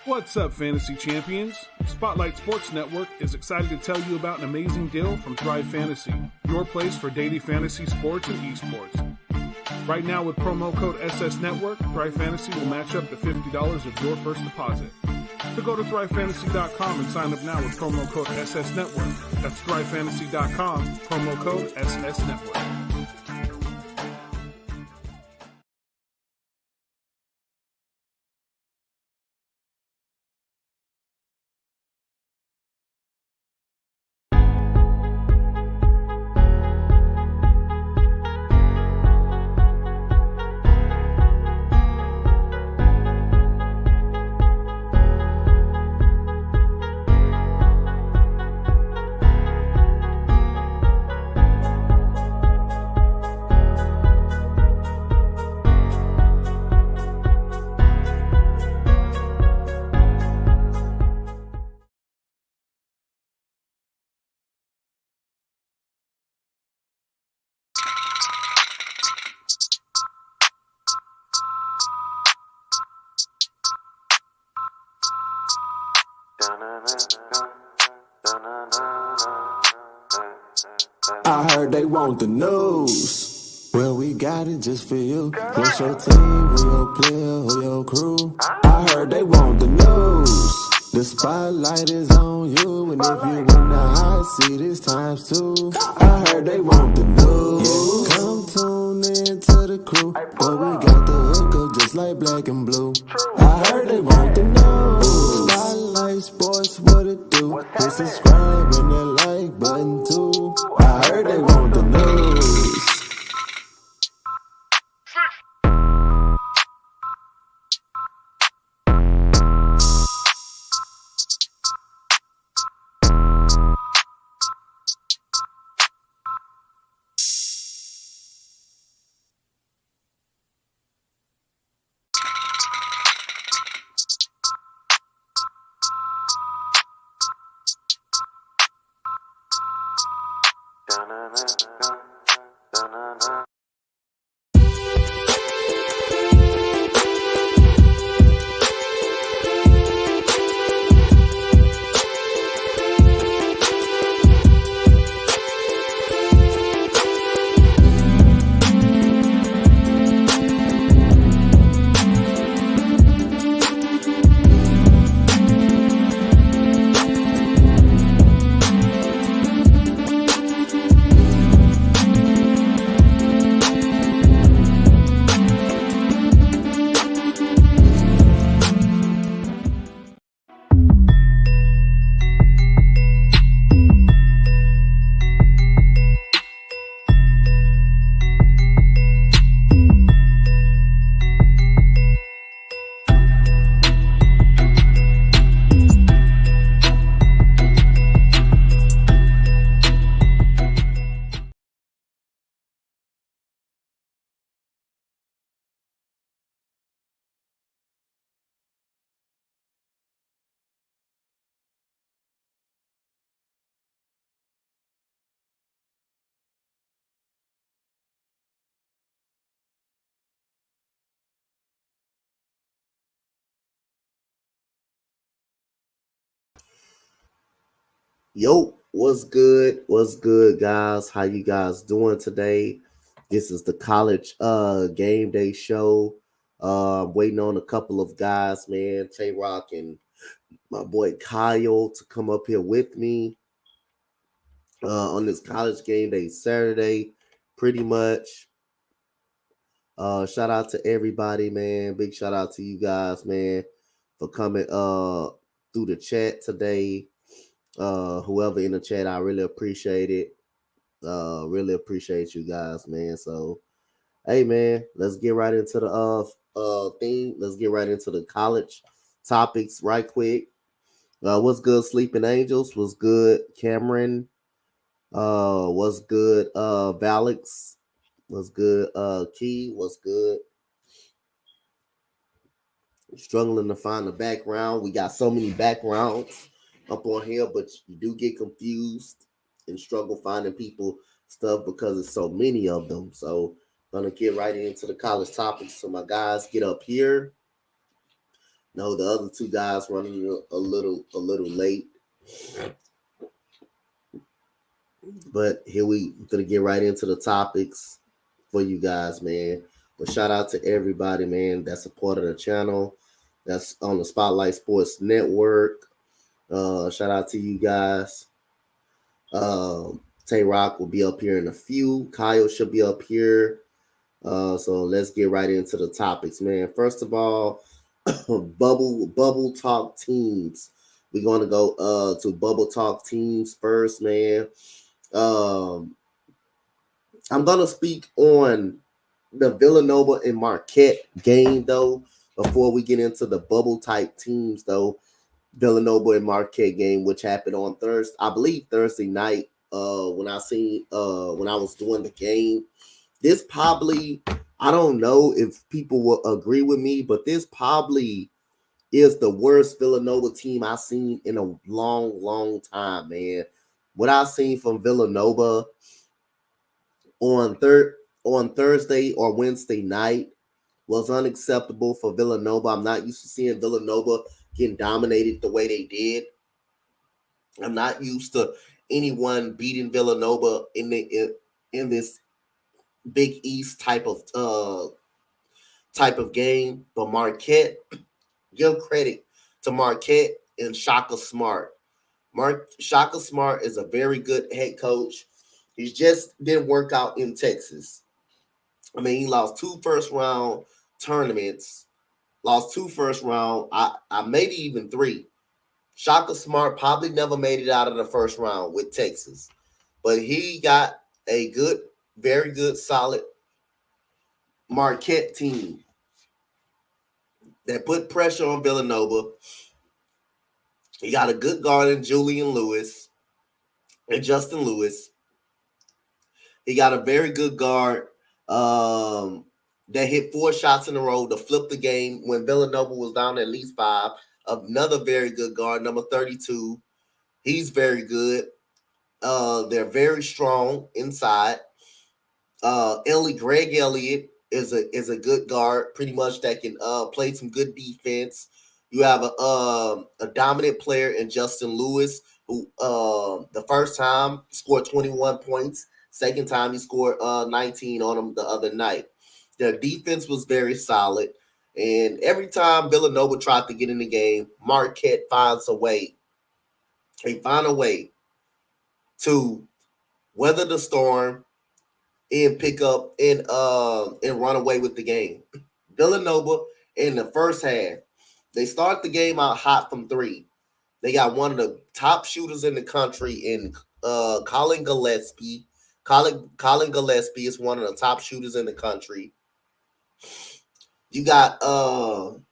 What's up, Fantasy Champions? Spotlight Sports Network is excited to tell you about an amazing deal from Thrive Fantasy, your place for daily fantasy sports and esports. Right now, with promo code SS Network, Thrive Fantasy will match up to $50 of your first deposit. So go to thrivefantasy.com and sign up now with promo code SS Network. That's thrivefantasy.com, promo code SS Network. I heard they want the news. Well, we got it just for you. What's your team? Who your player? Who your crew? I heard they want the news. The spotlight is on you, and if you in the hot seat, it's times two. I heard they want the news. Come tune in to the crew, but we got the hook up just like black and blue. I heard they want the news. Spotlight Sports, what it do? Hit subscribe and that like button too. I heard they want the news. Yo, what's good? What's good, guys? How you guys doing today? This is the college game day show. Waiting on a couple of guys, man, Tayrock and my boy Kyle to come up here with me on this college game day Saturday, pretty much. Shout out to everybody, man. Big shout out to you guys, man, for coming through the chat today. Whoever in the chat, I really appreciate it. Really appreciate you guys, man. So, hey, man, let's get right into the thing. Let's get right into the college topics right quick. What's good, Sleeping Angels? What's good, Cameron? What's good, Valix? What's good, Key? What's good? Struggling to find the background. We got so many backgrounds up on here, but you do get confused and struggle finding people stuff because there's so many of them. So gonna get right into the college topics. So my guys, get up here. No, the other two guys running a little late. But here we gonna get right into the topics for you guys, man. But shout out to everybody, man, that supported the channel. That's on the Spotlight Sports Network. Shout out to you guys. Tayrock will be up here in a few. Kyle should be up here. So let's get right into the topics, man. First of all, bubble talk teams. We're gonna go to bubble talk teams first, man. I'm gonna speak on the Villanova and Marquette game though. Before we get into the bubble type teams though, Villanova and Marquette game, which happened on Thursday, I believe Thursday night. When I was doing the game, this probably, I don't know if people will agree with me, but this probably is the worst Villanova team I've seen in a long time, man. What I've seen from Villanova on Thursday or Wednesday night was unacceptable for Villanova. I'm not used to seeing Villanova getting dominated the way they did. I'm not used to anyone beating Villanova in this Big East type of game. But Marquette, give credit to Marquette and Shaka Smart. Shaka Smart is a very good head coach. He just didn't work out in Texas. I mean, he lost 2 first-round tournaments, lost 2 first-round, maybe even 3. Shaka Smart probably never made it out of the first round with Texas, but he got a good, very good, solid Marquette team that put pressure on Villanova. He got a good guard in Julian Lewis and Justin Lewis. He got a very good guard that hit 4 shots in a row to flip the game when Villanova was down at least 5. Another very good guard, number 32. He's very good. They're very strong inside. Greg Elliott is a good guard, pretty much, that can play some good defense. You have a dominant player in Justin Lewis, who the first time scored 21 points. Second time he scored 19 on him the other night. Their defense was very solid. And every time Villanova tried to get in the game, Marquette finds a way. They find a way to weather the storm and pick up and run away with the game. Villanova in the first half, they start the game out hot from 3. They got one of the top shooters in the country in Colin Gillespie. Colin Gillespie is one of the top shooters in the country. You got you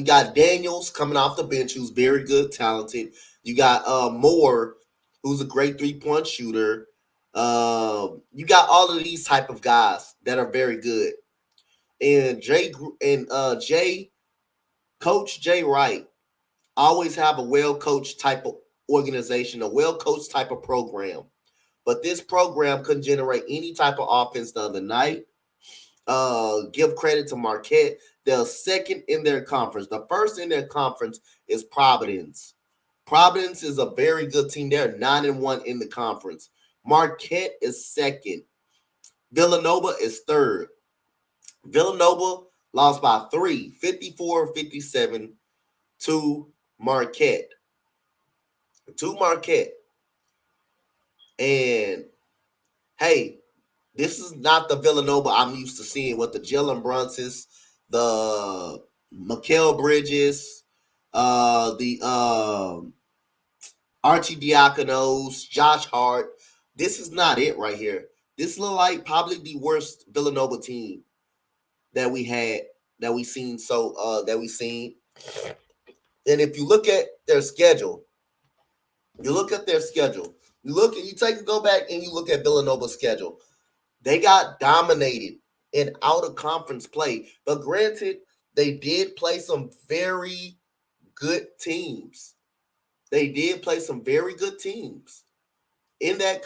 got Daniels coming off the bench, who's very good, talented. You got Moore, who's a great 3-point shooter. You got all of these type of guys that are very good. And Coach Jay Wright always have a well-coached type of organization, a well-coached type of program. But this program couldn't generate any type of offense the other night. Give credit to Marquette. They're second in their conference. The first in their conference is Providence. Providence is a very good team. They're 9-1 in the conference. Marquette is second. Villanova is third. Villanova lost by 3, 54-57 to Marquette. And, hey, this is not the Villanova I'm used to seeing with the Jalen Brunsons, the Mikal Bridges, the Archie Diaconos, Josh Hart. This is not it right here. This looks like probably the worst Villanova team that we had, that we've seen. And if you look at their schedule, go back and you look at Villanova's schedule. They got dominated in out-of-conference play. But granted, they did play some very good teams. In the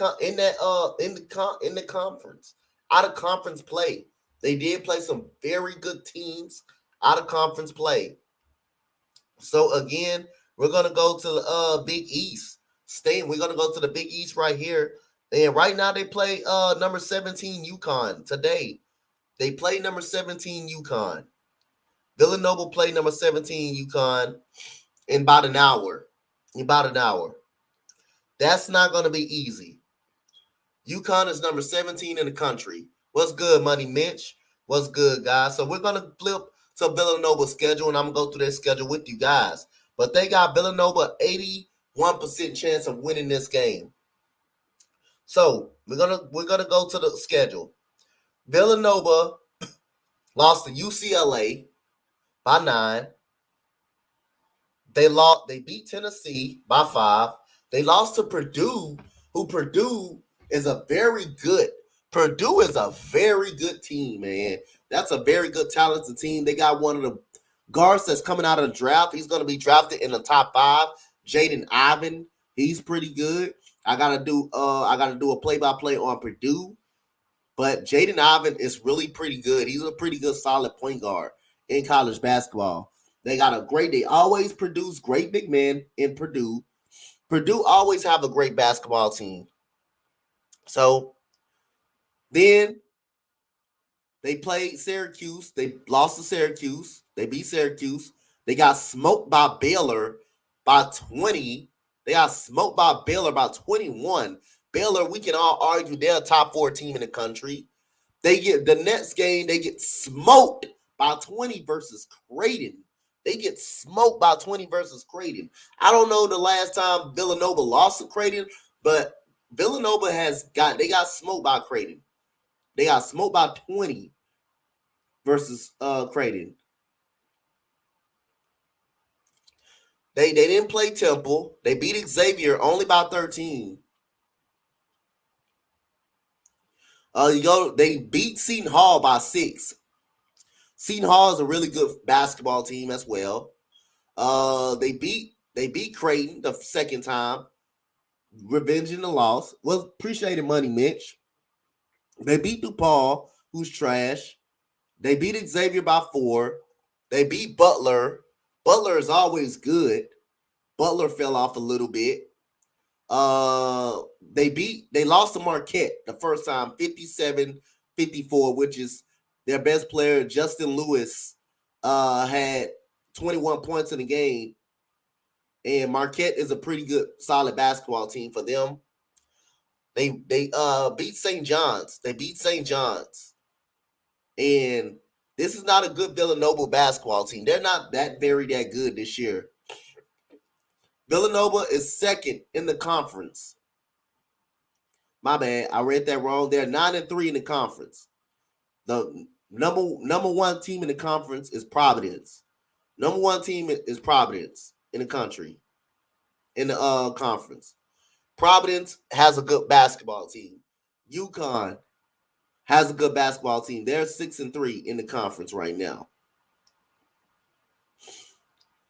conference. Out-of-conference play. They did play some very good teams out of conference play. So again, we're gonna go to the Big East. We're gonna go to the Big East right here. And right now they play number 17 UConn today. They play number 17 UConn. Villanova play number 17 UConn in about an hour. That's not gonna be easy. UConn is number 17 in the country. What's good, Money Mitch? What's good, guys? So we're gonna flip to Villanova's schedule, and I'm gonna go through their schedule with you guys. But they got Villanova 81% chance of winning this game. So we're gonna go to the schedule. Villanova lost to UCLA by 9. They beat Tennessee by 5. They lost to Purdue, Purdue is a very good team, man. That's a very good, talented team. They got one of the guards that's coming out of the draft. He's going to be drafted in the top 5. Jaden Ivan, he's pretty good. I gotta do a play-by-play on Purdue, but Jaden Ivan is really pretty good. He's a pretty good, solid point guard in college basketball. They always produce great big men in Purdue. Purdue always have a great basketball team. So then they played Syracuse. They lost to Syracuse. They beat Syracuse. They got smoked by Baylor by 20. They got smoked by Baylor by 21. Baylor, we can all argue they're a top 4 team in the country. They get the next game, they get smoked by 20 versus Creighton. They get smoked by 20 versus Creighton. I don't know the last time Villanova lost to Creighton, but Villanova they got smoked by Creighton. They got smoked by 20 versus Creighton. They didn't play Temple. They beat Xavier only by 13. They beat Seton Hall by 6. Seton Hall is a really good basketball team as well. They beat Creighton the second time, revenging the loss. Well, appreciated money, Mitch. They beat DePaul, who's trash. They beat Xavier by 4. They beat Butler. Butler is always good. Butler fell off a little bit. They lost to Marquette the first time, 57-54, which is their best player, Justin Lewis, had 21 points in the game. And Marquette is a pretty good, solid basketball team for them. They beat St. John's. And this is not a good Villanova basketball team. They're not that good this year. Villanova is second in the conference. My bad, I read that wrong. They're 9-3 in the conference. The number one team in the conference is Providence. Number one team is Providence in the country, in the conference. Providence has a good basketball team. UConn has a good basketball team. They're 6-3 in the conference right now.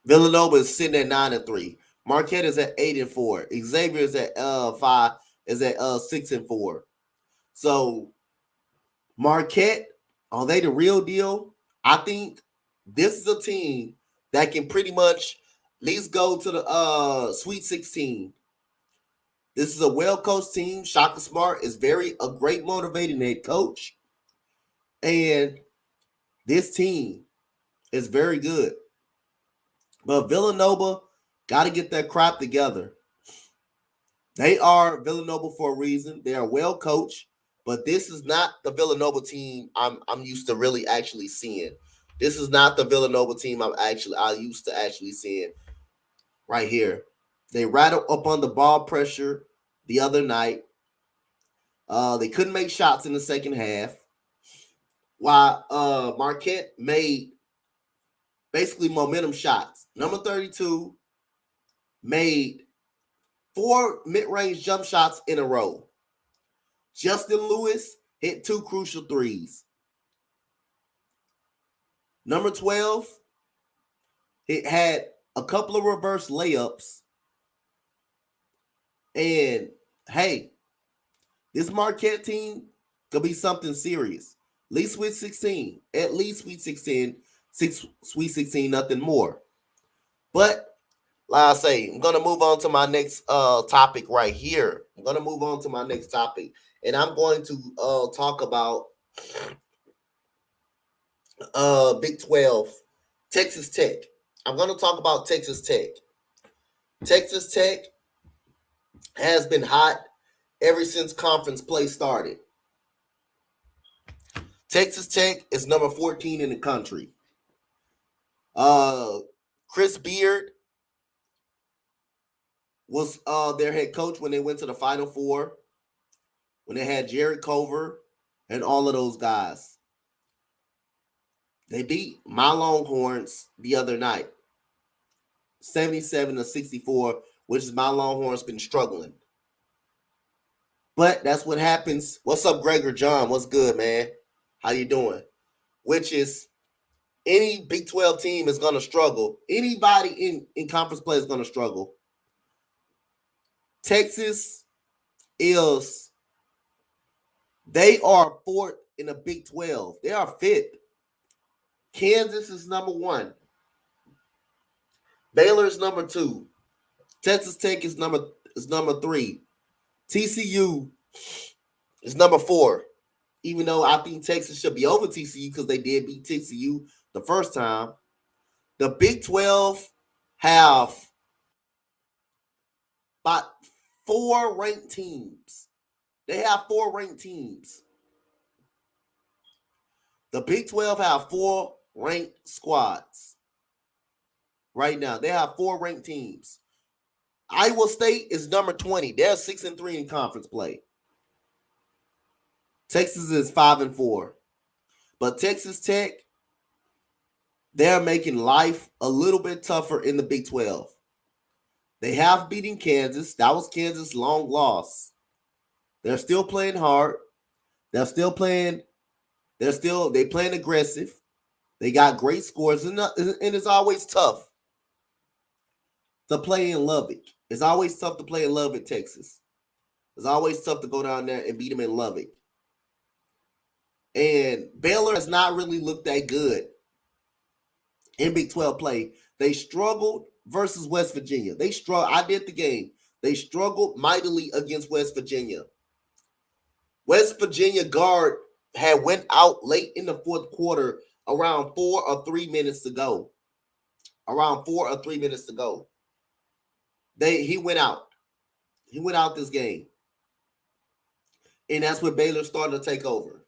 Villanova is sitting at 9-3. Marquette is at 8-4. Xavier is at 6-4. So Marquette, are they the real deal? I think this is a team that can pretty much at least go to the Sweet 16. This is a well-coached team. Shaka Smart is a great motivating head coach. And this team is very good. But Villanova got to get their crap together. They are Villanova for a reason. They are well coached, but this is not the Villanova team I'm used to really actually seeing. This is not the Villanova team I used to actually seeing right here. They rattled up on the ball pressure the other night. They couldn't make shots in the second half. While Marquette made basically momentum shots. Number 32 made 4 mid-range jump shots in a row. Justin Lewis hit 2 crucial threes. Number 12, it had a couple of reverse layups. And, hey, this Marquette team could be something serious. At least Sweet 16. Sweet 16, nothing more. But like I say, I'm going to move on to my next topic right here. And I'm going to talk about Big 12, Texas Tech. I'm going to talk about Texas Tech. Texas Tech has been hot ever since conference play started. Texas Tech is number 14 in the country. Chris Beard was their head coach when they went to the Final Four, when they had Jared Cover and all of those guys. They beat my Longhorns the other night, 77-64, which is my Longhorns been struggling. But that's what happens. What's up, Gregor John? What's good, man? How you doing? Which is any Big 12 team is going to struggle. Anybody in conference play is going to struggle. Texas they are fourth in the Big 12. They are fifth. Kansas is number 1. Baylor is number 2. Texas Tech is number 3. TCU is number 4. Even though I think Texas should be over TCU because they did beat TCU the first time. The Big 12 have about 4 ranked teams. They have 4 ranked teams. The Big 12 have 4 ranked squads. Right now, they have 4 ranked teams. Iowa State is number 20. They're 6-3 in conference play. Texas is 5-4. But Texas Tech, they're making life a little bit tougher in the Big 12. They have beaten Kansas. That was Kansas' long loss. They're still playing hard. They're playing aggressive. They got great scores, and it's always tough to play in Lubbock. It's always tough to play in Lubbock, Texas. It's always tough to go down there and beat them in Lubbock. And Baylor has not really looked that good in Big 12 play. They struggled versus West Virginia. I did the game. They struggled mightily against West Virginia. West Virginia guard had went out late in the fourth quarter around 4 or 3 minutes to go. He went out. He went out this game. And that's when Baylor started to take over.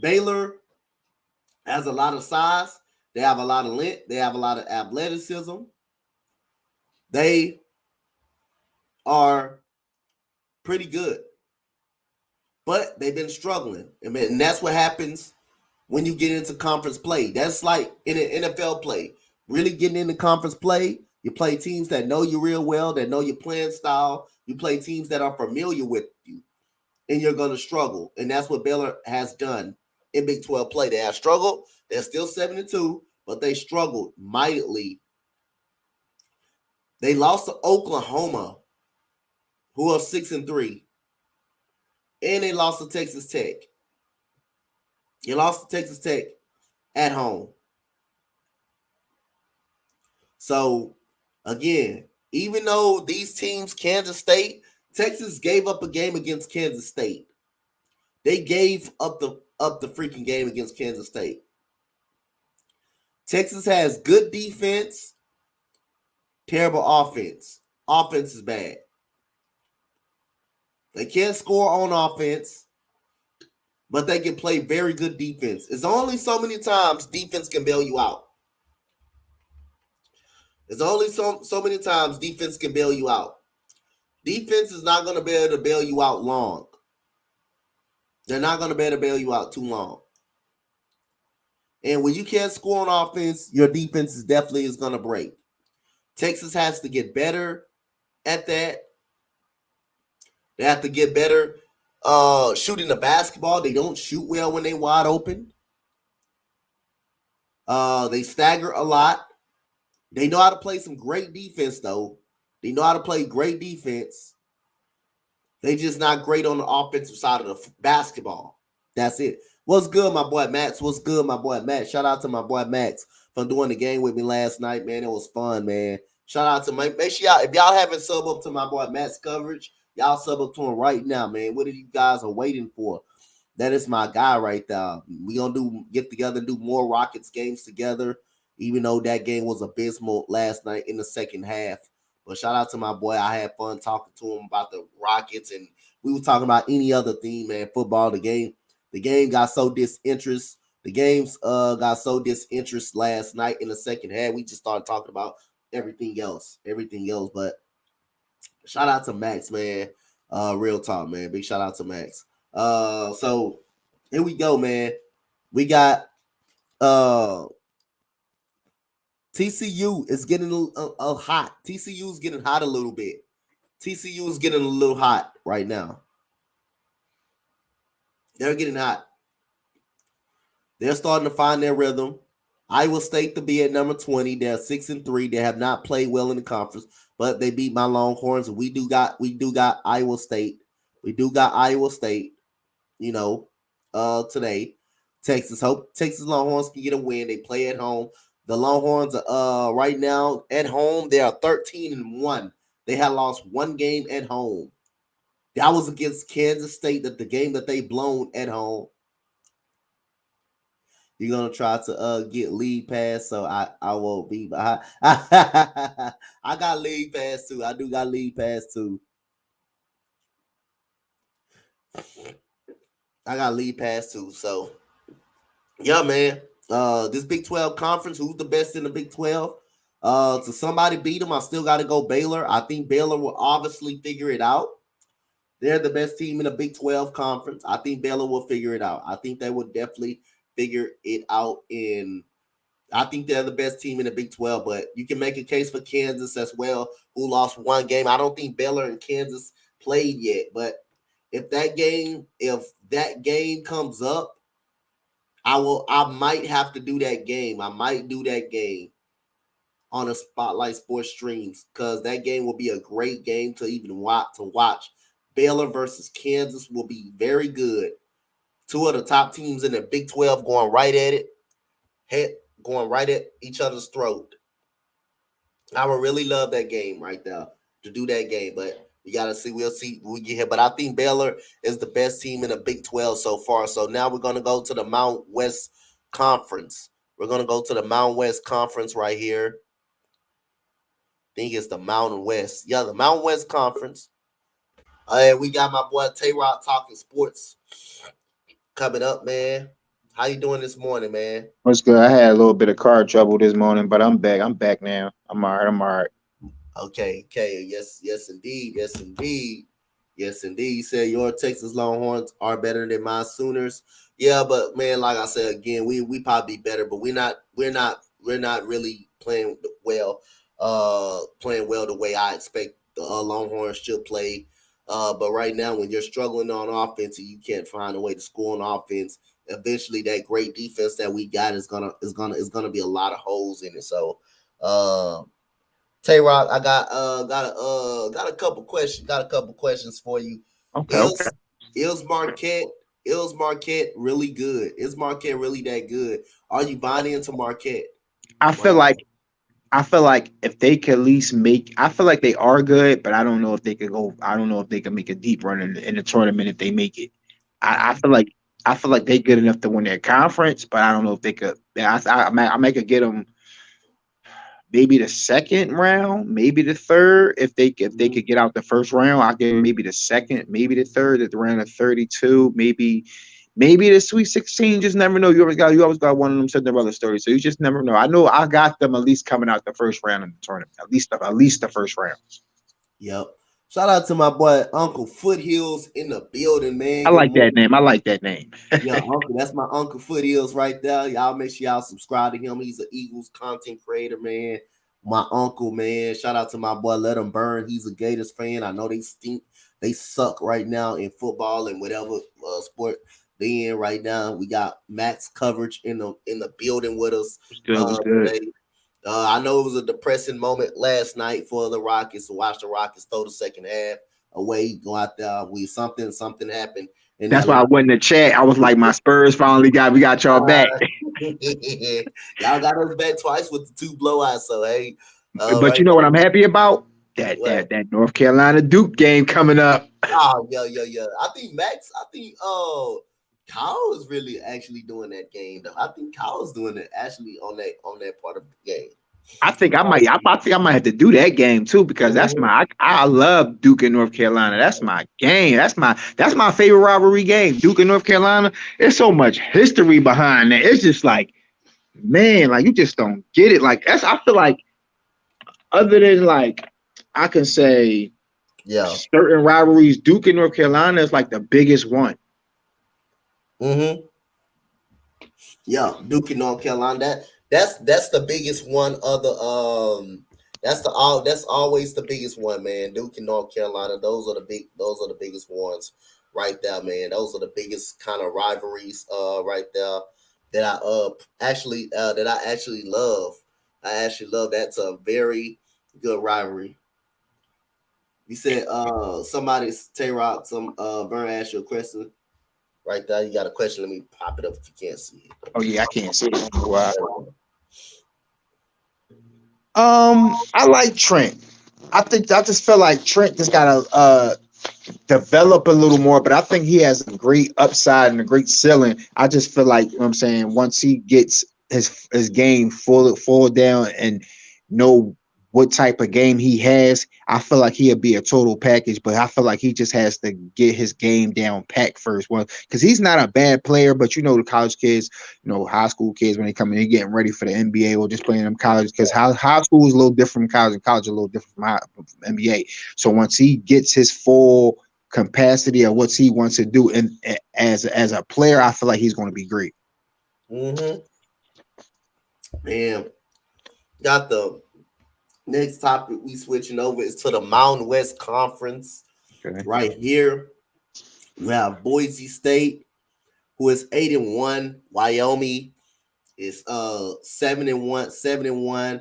Baylor has a lot of size. They have a lot of length. They have a lot of athleticism. They are pretty good. But they've been struggling. And that's what happens when you get into conference play. That's like in an NFL play. Really getting into conference play, you play teams that know you real well, that know your playing style. You play teams that are familiar with you. And you're going to struggle. And that's what Baylor has done in Big 12 play. They have struggled. They're still 7-2, but they struggled mightily. They lost to Oklahoma, who are 6-3. And they lost to Texas Tech. They lost to Texas Tech at home. So, again, even though these teams, Kansas State, Texas gave up a game against Kansas State. They gave up the freaking game against Kansas State. Texas has good defense, terrible offense. Offense is bad. They can't score on offense, but they can play very good defense. It's only so many times defense can bail you out. There's only so many times defense can bail you out. Defense is not going to be able to bail you out long. They're not going to be able to bail you out too long. And when you can't score on offense, your defense is definitely going to break. Texas has to get better at that. They have to get better shooting the basketball. They don't shoot well when they're wide open. They stagger a lot. They know how to play some great defense, though. They know how to play great defense. They just not great on the offensive side of the basketball. That's it. What's good, my boy Max? What's good, my boy Max? Shout out to my boy Max for doing the game with me last night, man. It was fun, man. Shout out to make sure y'all, if y'all haven't sub up to my boy Max coverage, y'all sub up to him right now, man. What are you guys are waiting for? That is my guy right there. We gonna get together and do more Rockets games together, even though that game was abysmal last night in the second half. But shout out to my boy. I had fun talking to him about the Rockets, and we were talking about any other thing, man. Football, the game got so disinterest. The games got so disinterest last night in the second half. We just started talking about everything else. But shout out to Max, man. Real talk, man. Big shout out to Max. So here we go, man. We got TCU is getting a hot. TCU is getting hot a little bit. TCU is getting a little hot right now. They're getting hot. They're starting to find their rhythm. Iowa State to be at number 20. They're 6-3. They have not played well in the conference, but they beat my Longhorns. We do got Iowa State. We do got Iowa State, today. Texas Longhorns can get a win. They play at home. The Longhorns right now at home, they are 13-1. They had lost one game at home. That was against Kansas State, the game that they blown at home. You're gonna try to get league pass, so I won't be behind. I got league pass too. I do got league pass too. So yeah, man. This Big 12 conference, who's the best in the Big 12? So somebody beat them. I still got to go Baylor. I think Baylor will obviously figure it out. They're the best team in the Big 12 conference. I think Baylor will figure it out. I think they will definitely figure it out. I think they're the best team in the Big 12, but you can make a case for Kansas as well, who lost one game. I don't think Baylor and Kansas played yet, but if that game comes up, I might have to do that game. I might do that game on a Spotlight Sports streams, because that game will be a great game to even watch. Baylor versus Kansas will be very good. Two of the top teams in the Big 12 going right at it, going right at each other's throat. I would really love that game right there, to do that game, but we got to see. We'll see when we get here. But I think Baylor is the best team in the Big 12 so far. So now we're going to go to the Mountain West Conference. We're going to go to the Mountain West Conference right here. I think it's the Mountain West. Yeah, the Mountain West Conference. We got my boy Tayrock talking sports coming up, man. How you doing this morning, man? What's good? I had a little bit of car trouble this morning, but I'm back. I'm back now. I'm all right. Okay. Yes, indeed. You said your Texas Longhorns are better than my Sooners. Yeah, but man, like I said again, we probably be better, but we're not really playing well the way I expect the Longhorns should play. But right now, when you're struggling on offense and you can't find a way to score on offense, eventually that great defense that we got is gonna be a lot of holes in it. So, Tayrock, I got a couple questions for you. Okay. Is Marquette really good? Is Marquette really that good? Are you buying into Marquette? I feel like if they could at least I feel like they are good, but I don't know if they could go. I don't know if they can make a deep run in the tournament if they make it. I feel like they're good enough to win their conference, but I don't know if they could. I might could get them maybe the second round, maybe the third. If they could get out the first round, I'll give them maybe the second, maybe the third at the round of 32, maybe the Sweet 16. Just never know. You always got one of them Cinderella stories, so you just never know. I know I got them at least coming out the first round in the tournament, at least the first round. Yep. Shout out to my boy Uncle Foothills in the building, man. I like that name. Yeah, Uncle, that's my Uncle Foothills right there. Y'all make sure y'all subscribe to him. He's an Eagles content creator, man. My uncle, man. Shout out to my boy Let Him Burn. He's a Gators fan. I know they stink. They suck right now in football and whatever sport they in right now. We got Max coverage in the building with us. Good. Today. I know it was a depressing moment last night for the Rockets to watch the Rockets throw the second half. away, go out there. Something happened. And that's why I went in the chat. I was like, my Spurs finally we got y'all back. Y'all got us back twice with the 2 blowouts. So hey, But right you know now, what I'm happy about? That North Carolina Duke game coming up. Oh, yeah. I think Kyle is really actually doing that game though. I think Kyle is doing it actually on that part of the game. I think I might have to do that game too, because I love Duke and North Carolina. That's my game. That's my favorite rivalry game. Duke and North Carolina. There's so much history behind that. It's just like, man, like you just don't get it. Like I feel like other than like I can say certain rivalries, Duke and North Carolina is like the biggest one. Mm-hmm. Yeah, Duke and North Carolina. That's the biggest one. That's always the biggest one, man. Duke and North Carolina. Those are the biggest ones right there, man. Those are the biggest kind of rivalries right there that I actually love. I actually love. That's a very good rivalry. You said Tayrock, Bryan asked you a question right there. You got a question. Let me pop it up if you can't see it. Oh yeah, I can't see it. Wow. I like Trent. I just feel like Trent just gotta develop a little more, but I think he has a great upside and a great ceiling. I just feel like, you know what I'm saying, once he gets his game full down and know what type of game he has, I feel like he'll be a total package, but I feel like he just has to get his game down packed first. Well, because he's not a bad player, but you know, the college kids, you know, high school kids, when they come in, they're getting ready for the NBA or just playing them college, because high school is a little different from college, and college is a little different from NBA. So once he gets his full capacity of what he wants to do, and as a player, I feel like he's going to be great. Mm-hmm. Man, got the next topic we switching over is to the Mountain West Conference. Okay. Right here, we have Boise State, who is 8-1. Wyoming is 7-1.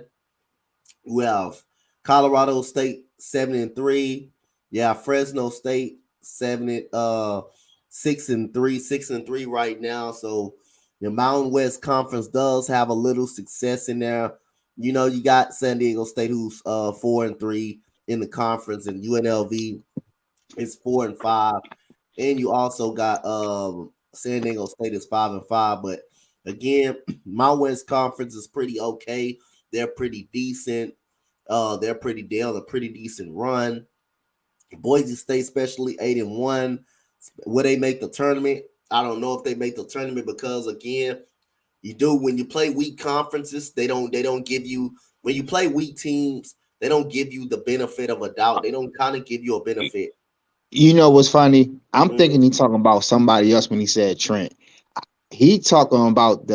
We have Colorado State 7-3. Yeah, Fresno State 6-3 right now. So the Mountain West Conference does have a little success in there. You know, you got San Diego State, who's 4-3 in the conference, and UNLV is 4-5. And you also got San Diego State is 5-5. But again, Mountain West Conference is pretty okay. They're pretty decent. They're pretty down, a pretty decent run. Boise State, especially 8-1. Will they make the tournament? I don't know if they make the tournament, because again, you do when you play weak conferences, they don't give you, when you play weak teams, they don't give you the benefit of a doubt. They don't kind of give you a benefit. You know what's funny? I'm thinking he's talking about somebody else when he said Trent. He talking about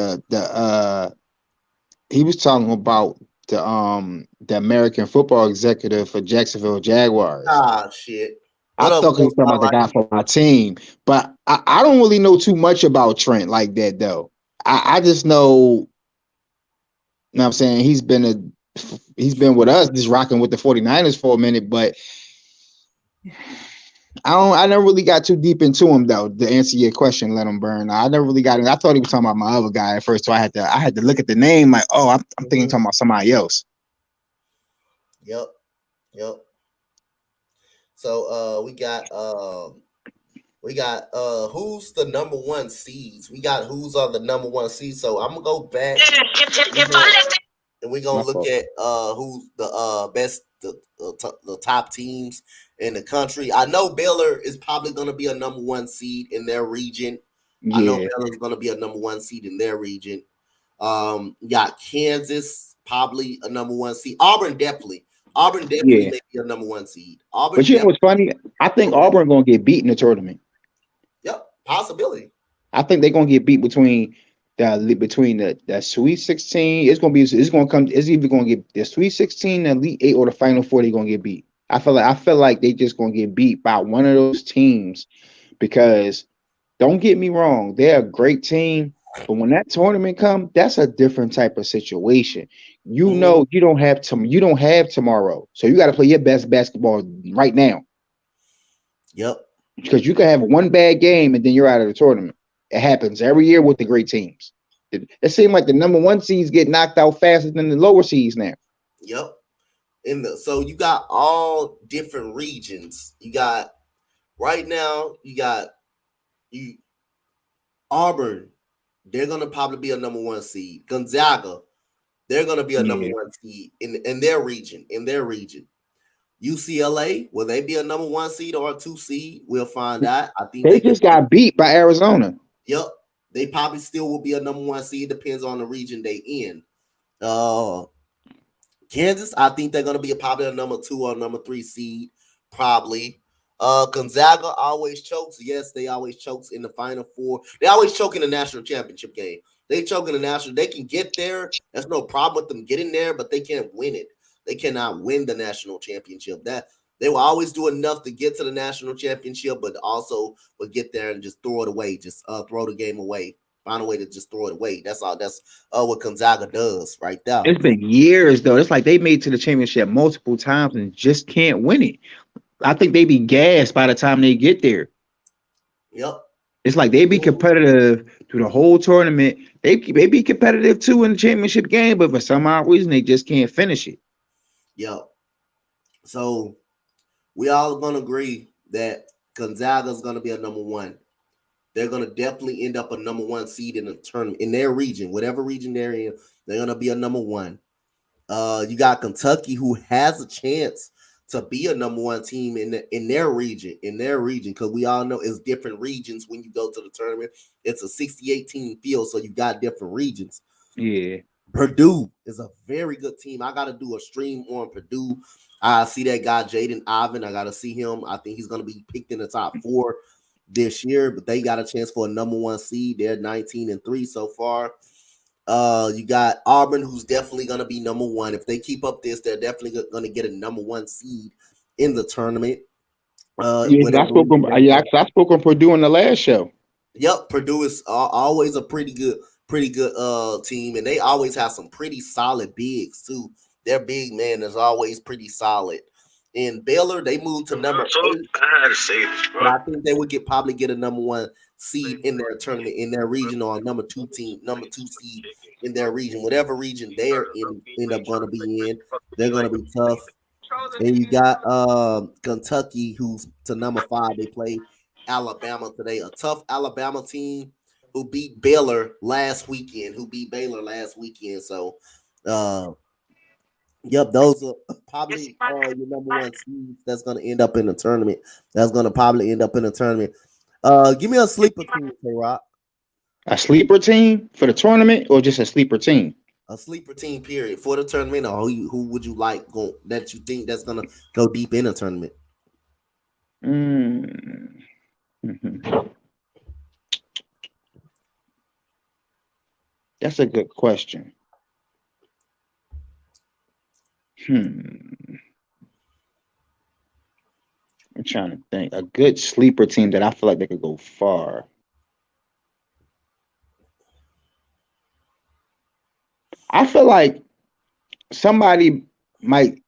he was talking about the American football executive for Jacksonville Jaguars. Ah, shit. I thought he was talking about the guy for my team, but I don't really know too much about Trent like that though. I just know, you know what I'm saying, he's been with us, just rocking with the 49ers for a minute, but I never really got too deep into him though. To answer your question, let him burn. I never really got in. I thought he was talking about my other guy at first, so I had to look at the name like, oh, I'm thinking talking about somebody else. Yep. So we got who's the number one seeds? We got who's on the number one seed. So I'm gonna go back and we're gonna look at who's the best, the top teams in the country. I know Baylor is probably gonna be a number one seed in their region. Yeah. I know Baylor is gonna be a number one seed in their region. Got Kansas probably a number one seed. Auburn definitely may be a number one seed. But you know what's funny? I think Auburn gonna get beat in the tournament. Yep, possibility. I think they're gonna get beat between the Sweet 16. It's either gonna get the Sweet 16, the Elite 8, or the Final Four. They're gonna get beat. I feel like they just gonna get beat by one of those teams, because don't get me wrong, they're a great team, but when that tournament comes, that's a different type of situation. You know, you don't have tomorrow, so you got to play your best basketball right now. Yep. Because you can have one bad game and then you're out of the tournament. It happens every year with the great teams. It seems like the number one seeds get knocked out faster than the lower seeds now. Yep. So you got all different regions. You got right now, you Auburn, they're gonna probably be a number one seed. Gonzaga, they're gonna be a number one seed in their region. UCLA, will they be a number one seed or a 2 seed? We'll find out. I think they just got beat by Arizona. Yep. They probably still will be a number one seed. Depends on the region they in. Kansas, I think they're going to be probably a number 2 or number 3 seed, probably. Gonzaga always chokes. Yes, they always chokes in the Final Four. They always choke in the national championship game. They choke in the national. They can get there. There's no problem with them getting there, but they can't win it. They cannot win the national championship. That they will always do enough to get to the national championship, but also will get there and just throw it away. Just throw the game away. Find a way to just throw it away. That's all. That's what Gonzaga does right there. It's been years though. It's like they made it to the championship multiple times and just can't win it. I think they be gassed by the time they get there. Yep. It's like they be competitive through the whole tournament. They be competitive too in the championship game, but for some odd reason they just can't finish it. Yep. So we all gonna agree that Gonzaga is gonna be a number one. They're going to definitely end up a number one seed in the tournament in their region, whatever region they're in. They're going to be a number one. You got Kentucky, who has a chance to be a number one team in their region, because we all know it's different regions when you go to the tournament. It's a 68 team field, so you got different regions. Yeah. Purdue is a very good team. I got to do a stream on Purdue. I see that guy, Jaden Ivan. I got to see him. I think he's going to be picked in the top 4 this year, but they got a chance for a number one seed. They're 19-3 so far. You got Auburn, who's definitely going to be number one. If they keep up this, they're definitely going to get a number one seed in the tournament. I spoke on Purdue in the last show. Yep, Purdue is always a pretty good team, and they always have some pretty solid bigs too. Their big man is always pretty solid. In Baylor, they moved to number 8. I had to say this, bro. But I think they would probably get a number one seed in their tournament, in their region, or a number 2 seed in their region. Whatever region they're end up going to be in, they're going to be tough. And you got Kentucky, who's to number 5. They play Alabama today. A tough Alabama team who beat Baylor last weekend. So, yep, those are probably your number one seeds that's going to end up in the tournament. Give me a sleeper team, Tayrock. A sleeper team for the tournament, or just a sleeper team? A sleeper team, period, for the tournament. Or who would you like that you think that's going to go deep in the tournament? Mm-hmm. That's a good question. I'm trying to think. A good sleeper team that I feel like they could go far. I feel like somebody might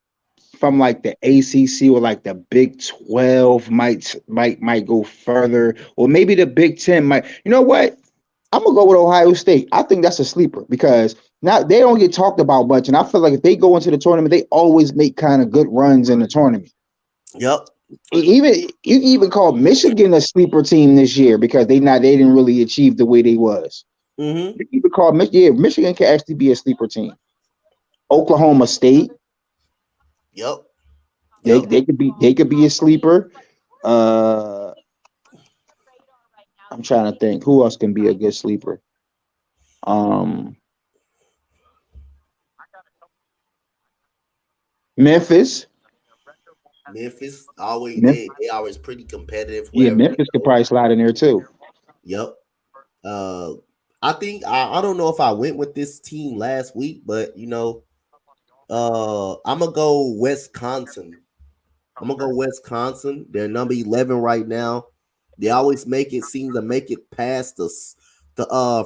from like the ACC or like the Big 12 might go further, or maybe the Big 10 might. You know what? I'm gonna go with Ohio State. I think that's a sleeper because now they don't get talked about much, and I feel like if they go into the tournament, they always make kind of good runs in the tournament. Yep. You can even call Michigan a sleeper team this year because they didn't really achieve the way they was. Mm-hmm. You can call Michigan can actually be a sleeper team. Oklahoma State. Yep. They could be a sleeper. I'm trying to think who else can be a good sleeper. Memphis always they always pretty competitive. Yeah, Memphis could probably slide in there too. Yep. I think I don't know if I went with this team last week, but I'm gonna go Wisconsin. They're number 11 right now. They always seem to make it past the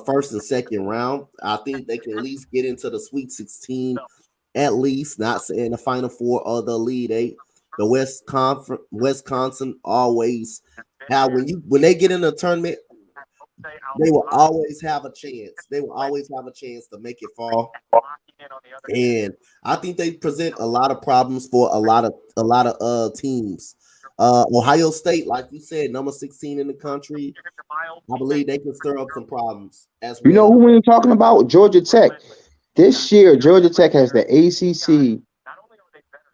first and second round. I think they can at least get into the Sweet 16, at least, not saying the Final Four or the Elite 8. the Wisconsin always have when they get in the tournament, they will always have a chance. They will always have a chance to make it far. And I think they present a lot of problems for a lot of teams. Ohio State, like you said, number 16 in the country. I believe they can stir up some problems as You know well. who we're talking about? Georgia Tech. This year, Georgia Tech has the ACC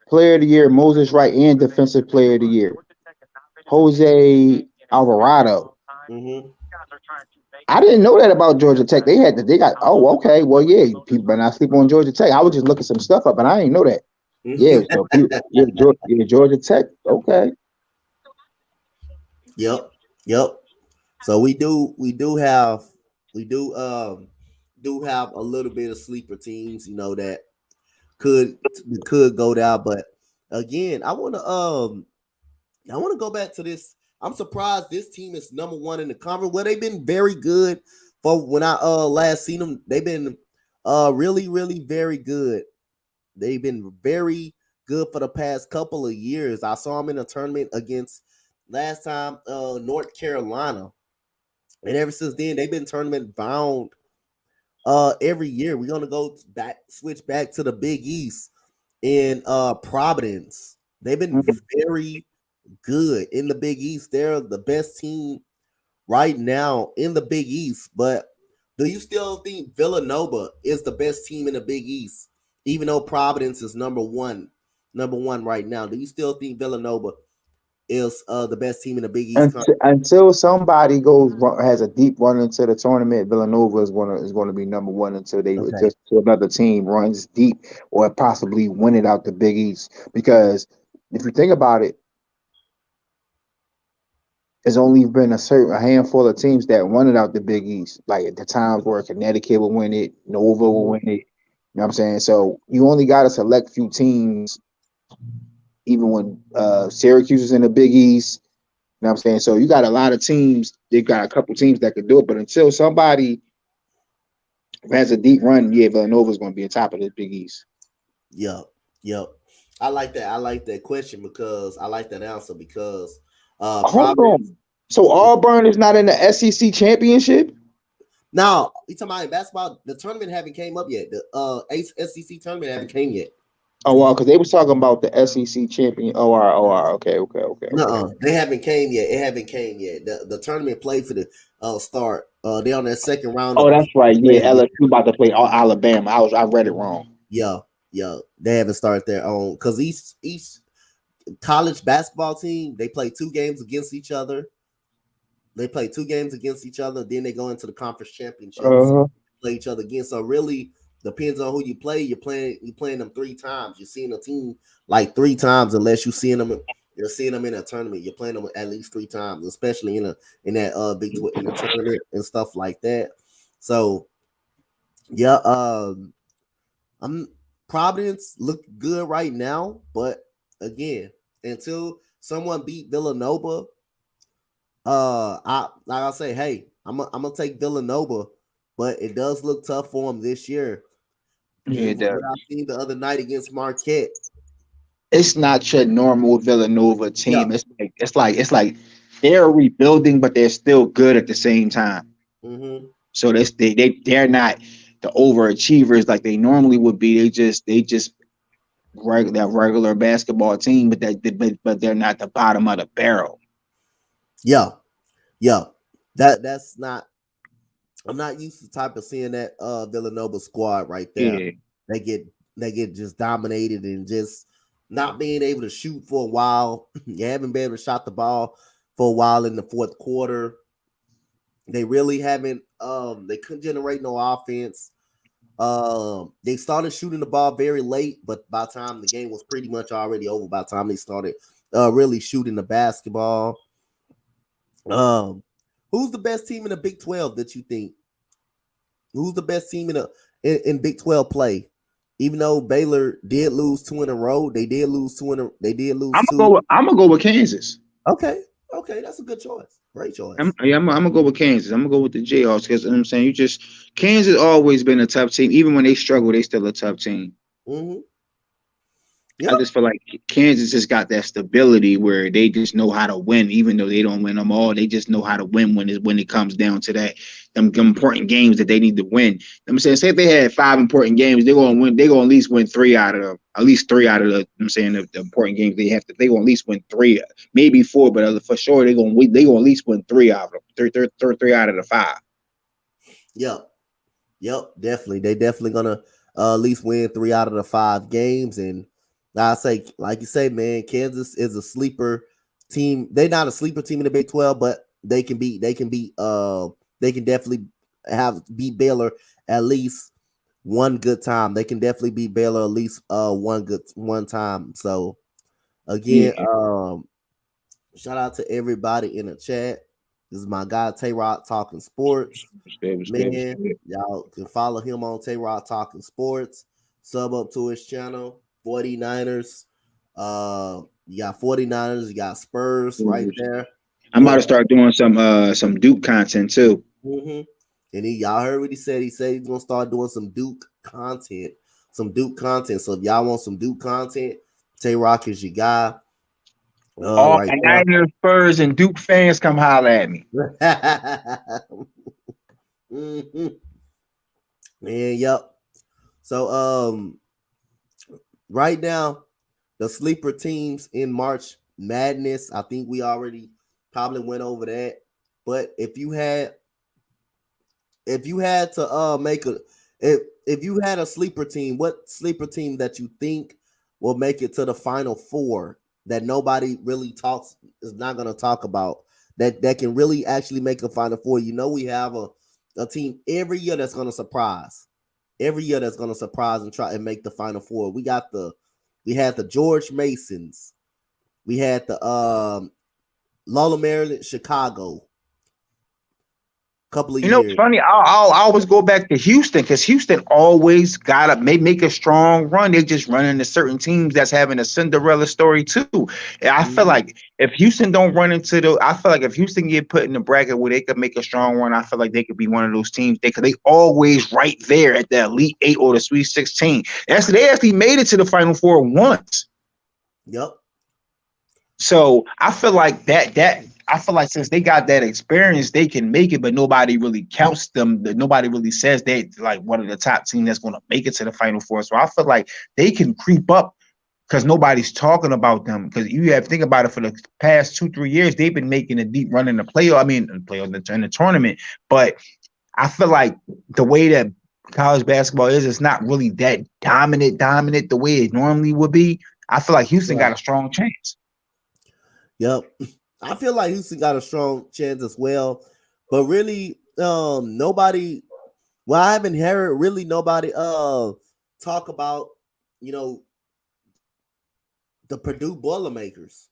Player of the Year, Moses Wright, and Defensive Player of the Year, Jose Alvarado. Mm-hmm. I didn't know that about Georgia Tech. They got. Oh, okay. Well, yeah. People better not sleep on Georgia Tech. I was just looking some stuff up, and I didn't know that. Yeah. So, Georgia Tech. Okay. Yep. So we do have a little bit of sleeper teams, that could go down. But again, I want to go back to this. I'm surprised this team is number 1 in the conference. Well, they've been very good for when I last seen them. They've been really, really very good. They've been very good for the past couple of years. I saw them in a tournament against last time North Carolina. And ever since then, they've been tournament bound every year. We're gonna switch back to the Big East in Providence. They've been very good in the Big East. They're the best team right now in the Big East. But do you still think Villanova is the best team in the Big East, even though Providence is number one right now? Do you still think Villanova is the best team in the Big East? Until somebody has a deep run into the tournament, Villanova is going to be number 1 until another team runs deep or possibly win it out the Big East. Because if you think about it, there's only been a handful of teams that won it out the Big East. Like at the times where Connecticut will win it, Nova will win it. You know what I'm saying? So you only got a select few teams. Even when Syracuse is in the Big East, you know what I'm saying? So you got a lot of teams. They've got a couple teams that could do it. But until somebody has a deep run, Villanova's going to be on top of the Big East. Yep. I like that. I like that question because I like that answer because hold on. So Auburn is not in the SEC championship? No, you talking about in basketball? The tournament haven't came up yet. The SEC tournament haven't came yet. Oh, well, because they was talking about the SEC champion. Okay. No, they haven't came yet. It haven't came yet. The tournament played for the start. They on that second round. Oh, that's right. Yeah, LSU about to play Alabama. I read it wrong. Yeah. They haven't started their own because each college basketball team, they play 2 games against each other. Then they go into the conference championships, play each other again. So really depends on who you play. You're playing them 3 times. You're seeing a team like 3 times unless you're seeing them in a tournament. You're playing them at least 3 times, especially in that Big 12 in a tournament and stuff like that. So yeah, Providence look good right now, but again, until someone beat Villanova, I say, hey, I'm gonna take Villanova, but it does look tough for them this year. Yeah, what I seen the other night against Marquette. It's not your normal Villanova team. Yeah. It's like they're rebuilding, but they're still good at the same time. Mm-hmm. So they're not the overachievers like they normally would be. They just regular basketball team, but they're not the bottom of the barrel. Yeah. That's not. I'm not used to the type of seeing that Villanova squad right there. Yeah. They get just dominated and just not being able to shoot for a while. You haven't been able to shot the ball for a while in the fourth quarter. They really haven't. They couldn't generate no offense. They started shooting the ball very late, but by the time the game was pretty much already over, by the time they started really shooting the basketball. Who's the best team in the Big 12 that you think? Who's the best team in Big 12 play? Even though Baylor did lose 2 in a row, they did lose 2. I'm gonna go with Kansas. Okay, that's a good choice. Great choice. I'm gonna go with Kansas. I'm gonna go with the Jayhawks because you know what I'm saying, Kansas always been a tough team. Even when they struggle, they still a tough team. Mm-hmm. I just feel like Kansas just got that stability where they just know how to win, even though they don't win them all. They just know how to win when it comes down to that them important games that they need to win. I'm saying, say if they had 5 important games, they're gonna win. They're gonna at least win 3 out of them. At least 3 out of the. I'm saying the important games they have to. They gonna at least win 3, maybe 4, but for sure they gonna at least win 3 out of them. 3 out of the 5. Yep, definitely. They definitely gonna at least win 3 out of the 5 games. And I say, like you say, man, Kansas is a sleeper team. They're not a sleeper team in the Big 12, but they can definitely beat Baylor at least one good time. They can definitely beat Baylor at least one time. So again, shout out to everybody in the chat. This is my guy Tayrock talking sports. Man, y'all can follow him on Tayrock talking sports. Sub up to his channel. 49ers. You got 49ers, you got Spurs right there. I'm about to start doing some Duke content too. Mm-hmm. And y'all heard what he said. He said he's gonna start doing some Duke content. So if y'all want some Duke content, Tayrock is your guy. All right, Niners, Spurs, and Duke fans, come holler at me. Mm-hmm. Man, yep. So right now, the sleeper teams in March Madness, I think we already probably went over that. But if you had to make if you had a sleeper team, what sleeper team that you think will make it to the Final Four that nobody really is not going to talk about, that can really actually make a Final Four? You know, we have a team every year that's going to surprise. Every year that's going to surprise and try and make the Final Four. We had the George Masons. We had the Loyola Maryland, Chicago. Couple of years. You know, it's funny. I'll always go back to Houston because Houston always gotta make a strong run. They're just running to certain teams that's having a Cinderella story too. And I feel like if Houston don't run into I feel like if Houston get put in the bracket where they could make a strong run, I feel like they could be one of those teams. They always right there at the Elite 8 or the Sweet 16. They actually made it to the Final Four once. Yep. So I feel like I feel like since they got that experience, they can make it, but nobody really counts them. Nobody really says they're like one of the top teams that's going to make it to the Final Four. So I feel like they can creep up because nobody's talking about them. Because you have to think about it, for the past 2-3 years, they've been making a deep run in the playoff. I mean, in the tournament. But I feel like the way that college basketball is, it's not really that dominant the way it normally would be. I feel like Houston got a strong chance. Yep. I feel like Houston got a strong chance as well, but really, nobody. Well, I haven't heard really nobody talk about, you know, the Purdue Boilermakers.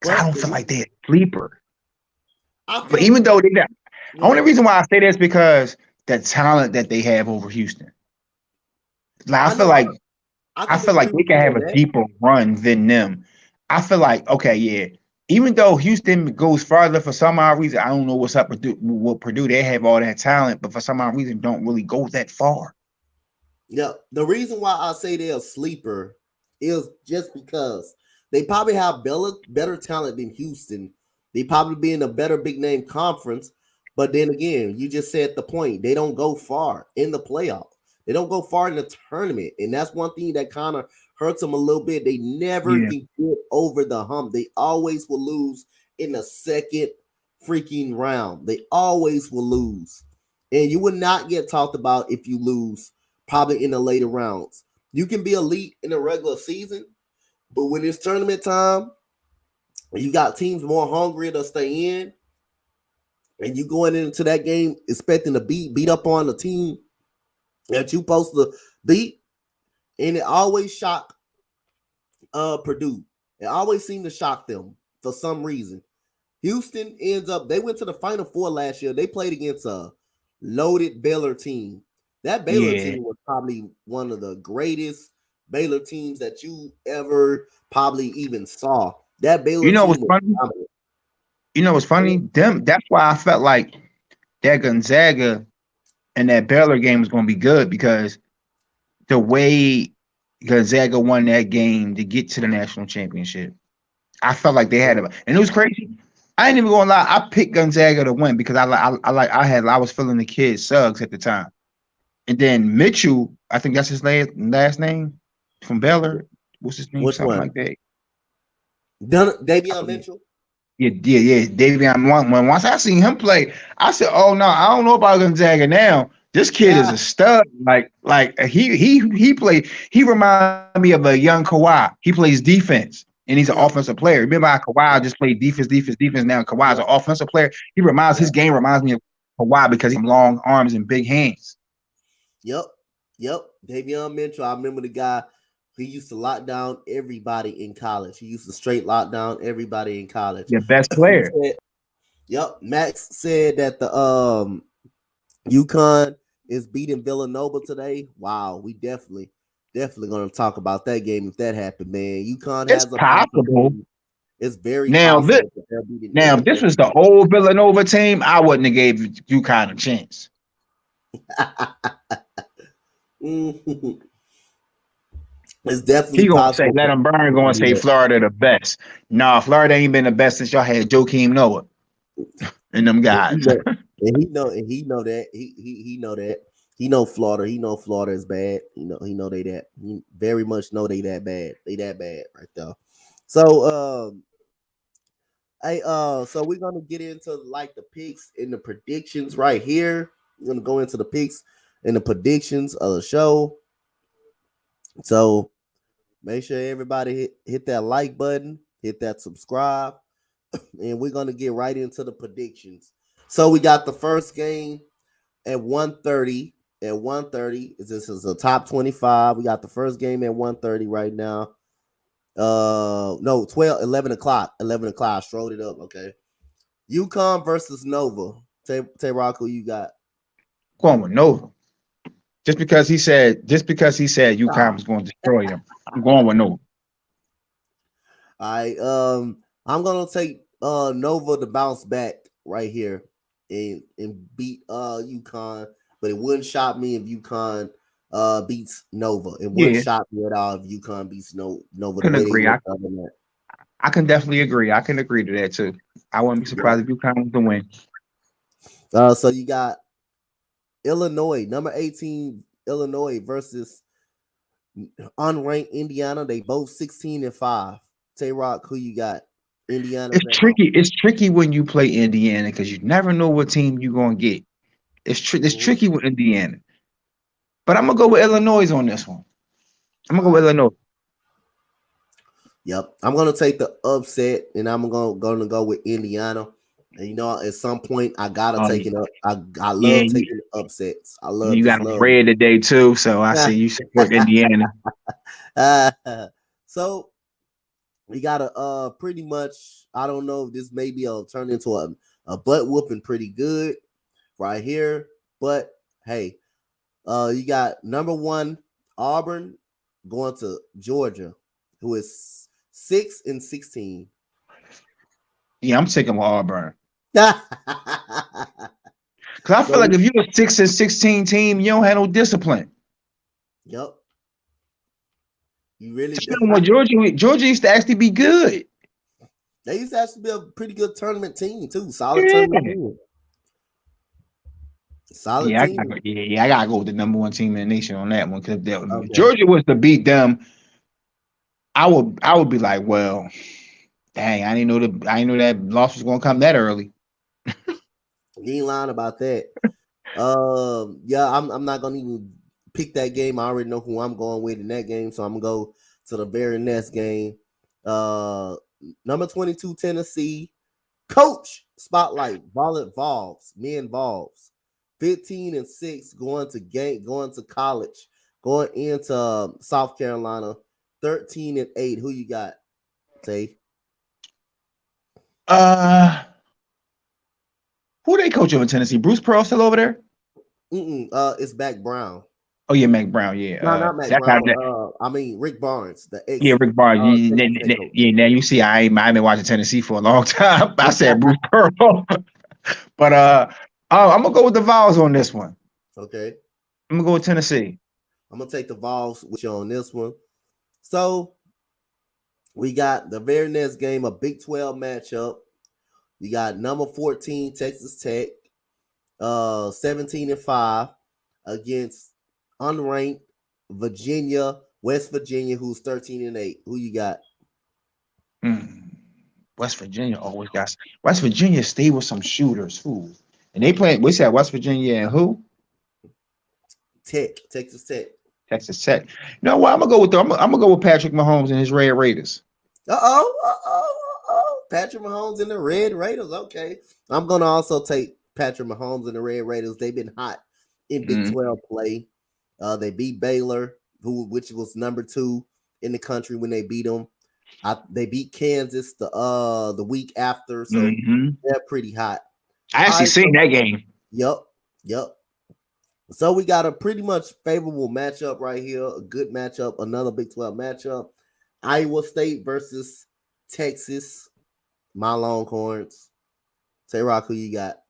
I don't feel like they're a sleeper. But even though they got, the only reason why I say that is because the talent that they have over Houston. Like I feel like they can have a deeper run than them. I feel like, okay, yeah. Even though Houston goes farther for some odd reason, I don't know what's up with Purdue. They have all that talent, but for some odd reason, don't really go that far. Yeah, the reason why I say they're a sleeper is just because they probably have better talent than Houston. They probably be in a better big name conference, but then again, you just said the point. They don't go far in the playoff. They don't go far in the tournament, and that's one thing that kind of hurts them a little bit. They never can get over the hump. They always will lose in the second freaking round. They always will lose. And you will not get talked about if you lose probably in the later rounds. You can be elite in the regular season, but when it's tournament time, you got teams more hungry to stay in, and you going into that game expecting to beat up on the team that you're supposed to beat. And it always shocked Purdue. It always seemed to shock them for some reason. Houston they went to the Final Four last year. They played against a loaded Baylor team. That Baylor team was probably one of the greatest Baylor teams that you ever probably even saw. That Baylor team what's funny? You know what's funny? That's why I felt like that Gonzaga and that Baylor game was going to be good, because the way Gonzaga won that game to get to the national championship. I felt like they had it, and it was crazy. I ain't even gonna lie. I picked Gonzaga to win because I was feeling the kid Suggs at the time, and then Mitchell, I think that's his last name from Baylor. What's his name? Which Something one? like that. Davion Mitchell. Yeah. Davion. When once I seen him play, I said, "Oh no, I don't know about Gonzaga now. This kid is a stud. Like he played. He reminds me of a young Kawhi. He plays defense." And he's an offensive player. Remember how Kawhi just played defense. Now Kawhi's an offensive player. His game reminds me of Kawhi because he's long arms and big hands. Yep. Davion Mitchell. I remember the guy. He used to lock down everybody in college. He used to straight lock down everybody in college. Your best player. Max said that the UConn is beating Villanova today. Wow, we definitely going to talk about that game if that happened, man. UConn has a possible. It's very possible. If this was the old Villanova team, I wouldn't have gave UConn a chance. It's definitely he gonna possible. say, let him burn. Going to say Florida the best. Nah, Florida ain't been the best since y'all had Joakim Noah and them guys. And he know that. He know that. He know Florida. He know Florida is bad. He know they that. He very much know they that bad. They that bad right there. So so we're gonna get into like the picks and the predictions right here. We're gonna go into the picks and the predictions of the show. So make sure everybody hit that like button, hit that subscribe, and we're gonna get right into the predictions. So we got the first game at 1:30. At 1:30, this is a top 25. We got the first game at 1:30 right now. 11 o'clock. 11 o'clock. I strode it up. Okay. UConn versus Nova. Tayrock, who you got? Going with Nova. Just because he said UConn was going to destroy him. I'm going with Nova. All right. I'm gonna take Nova to bounce back right here and beat UConn. But it wouldn't shock me if UConn beats Nova. It wouldn't shock me at all if UConn beats Nova. I can agree. I can definitely agree. I can agree to that too. I wouldn't be surprised if UConn was to win. So you got Illinois, number 18, Illinois versus unranked Indiana. They both 16-5. Tayrock, who you got? Indiana. It's tricky. It's tricky when you play Indiana because you never know what team you're gonna get. It's tricky with Indiana. But I'm gonna go with Illinois on this one. I'm gonna go with Illinois. Yep. I'm gonna take the upset and I'm gonna go with Indiana. And at some point I gotta take it up. I love taking upsets. I love you got a red today too, so I see you support Indiana. So we got a pretty much, I don't know if this maybe turn into a butt whooping pretty good right here. But hey, you got number 1 Auburn going to Georgia, who is 6-16. Yeah, I'm taking Auburn. Because I feel like if you're a 6-16 team, you don't have no discipline. Yep. You really Georgia used to actually be good. They used to actually be a pretty good tournament team too. Solid tournament team. Solid team. I gotta go with the number 1 team in the nation on that one because Georgia was to beat them. I would be like, well, dang, I didn't know that loss was gonna come that early. You ain't lying about that. I'm not gonna even pick that game. I already know who I'm going with in that game, so I'm gonna go to the very next game. Number 22 Tennessee, coach spotlight, Vols, men Vols, 15-6, going to college, going into South Carolina, 13-8. Who you got, Tay? Who they coach over in Tennessee? Bruce Pearl still over there? It's Mac Brown. Oh yeah, Mac Brown. Yeah, no, not Mac Brown. Rick Barnes. Rick Barnes. Now you see, I've been watching Tennessee for a long time. I said Bruce Pearl, but I'm gonna go with the Vols on this one. Okay, I'm gonna go with Tennessee. I'm gonna take the Vols with you on this one. So we got the very next game, a Big 12 matchup. You got number 14 Texas Tech, 17-5 against unranked West Virginia, who's 13-8. Who you got? West Virginia always got. West Virginia stay with some shooters. Who? And they play. We said West Virginia and who? Texas Tech. Texas Tech. You know what? I'm gonna go with Patrick Mahomes and his Red Raiders. Patrick Mahomes and the Red Raiders. Okay. I'm gonna also take Patrick Mahomes and the Red Raiders. They've been hot in Big 12 play. They beat Baylor, which was number 2 in the country when they beat them. They beat Kansas the week after, so they're pretty hot. I actually seen that game. Yep. So we got a pretty much favorable matchup right here. A good matchup. Another Big 12 matchup. Iowa State versus Texas. My Longhorns. Tayrock, who you got?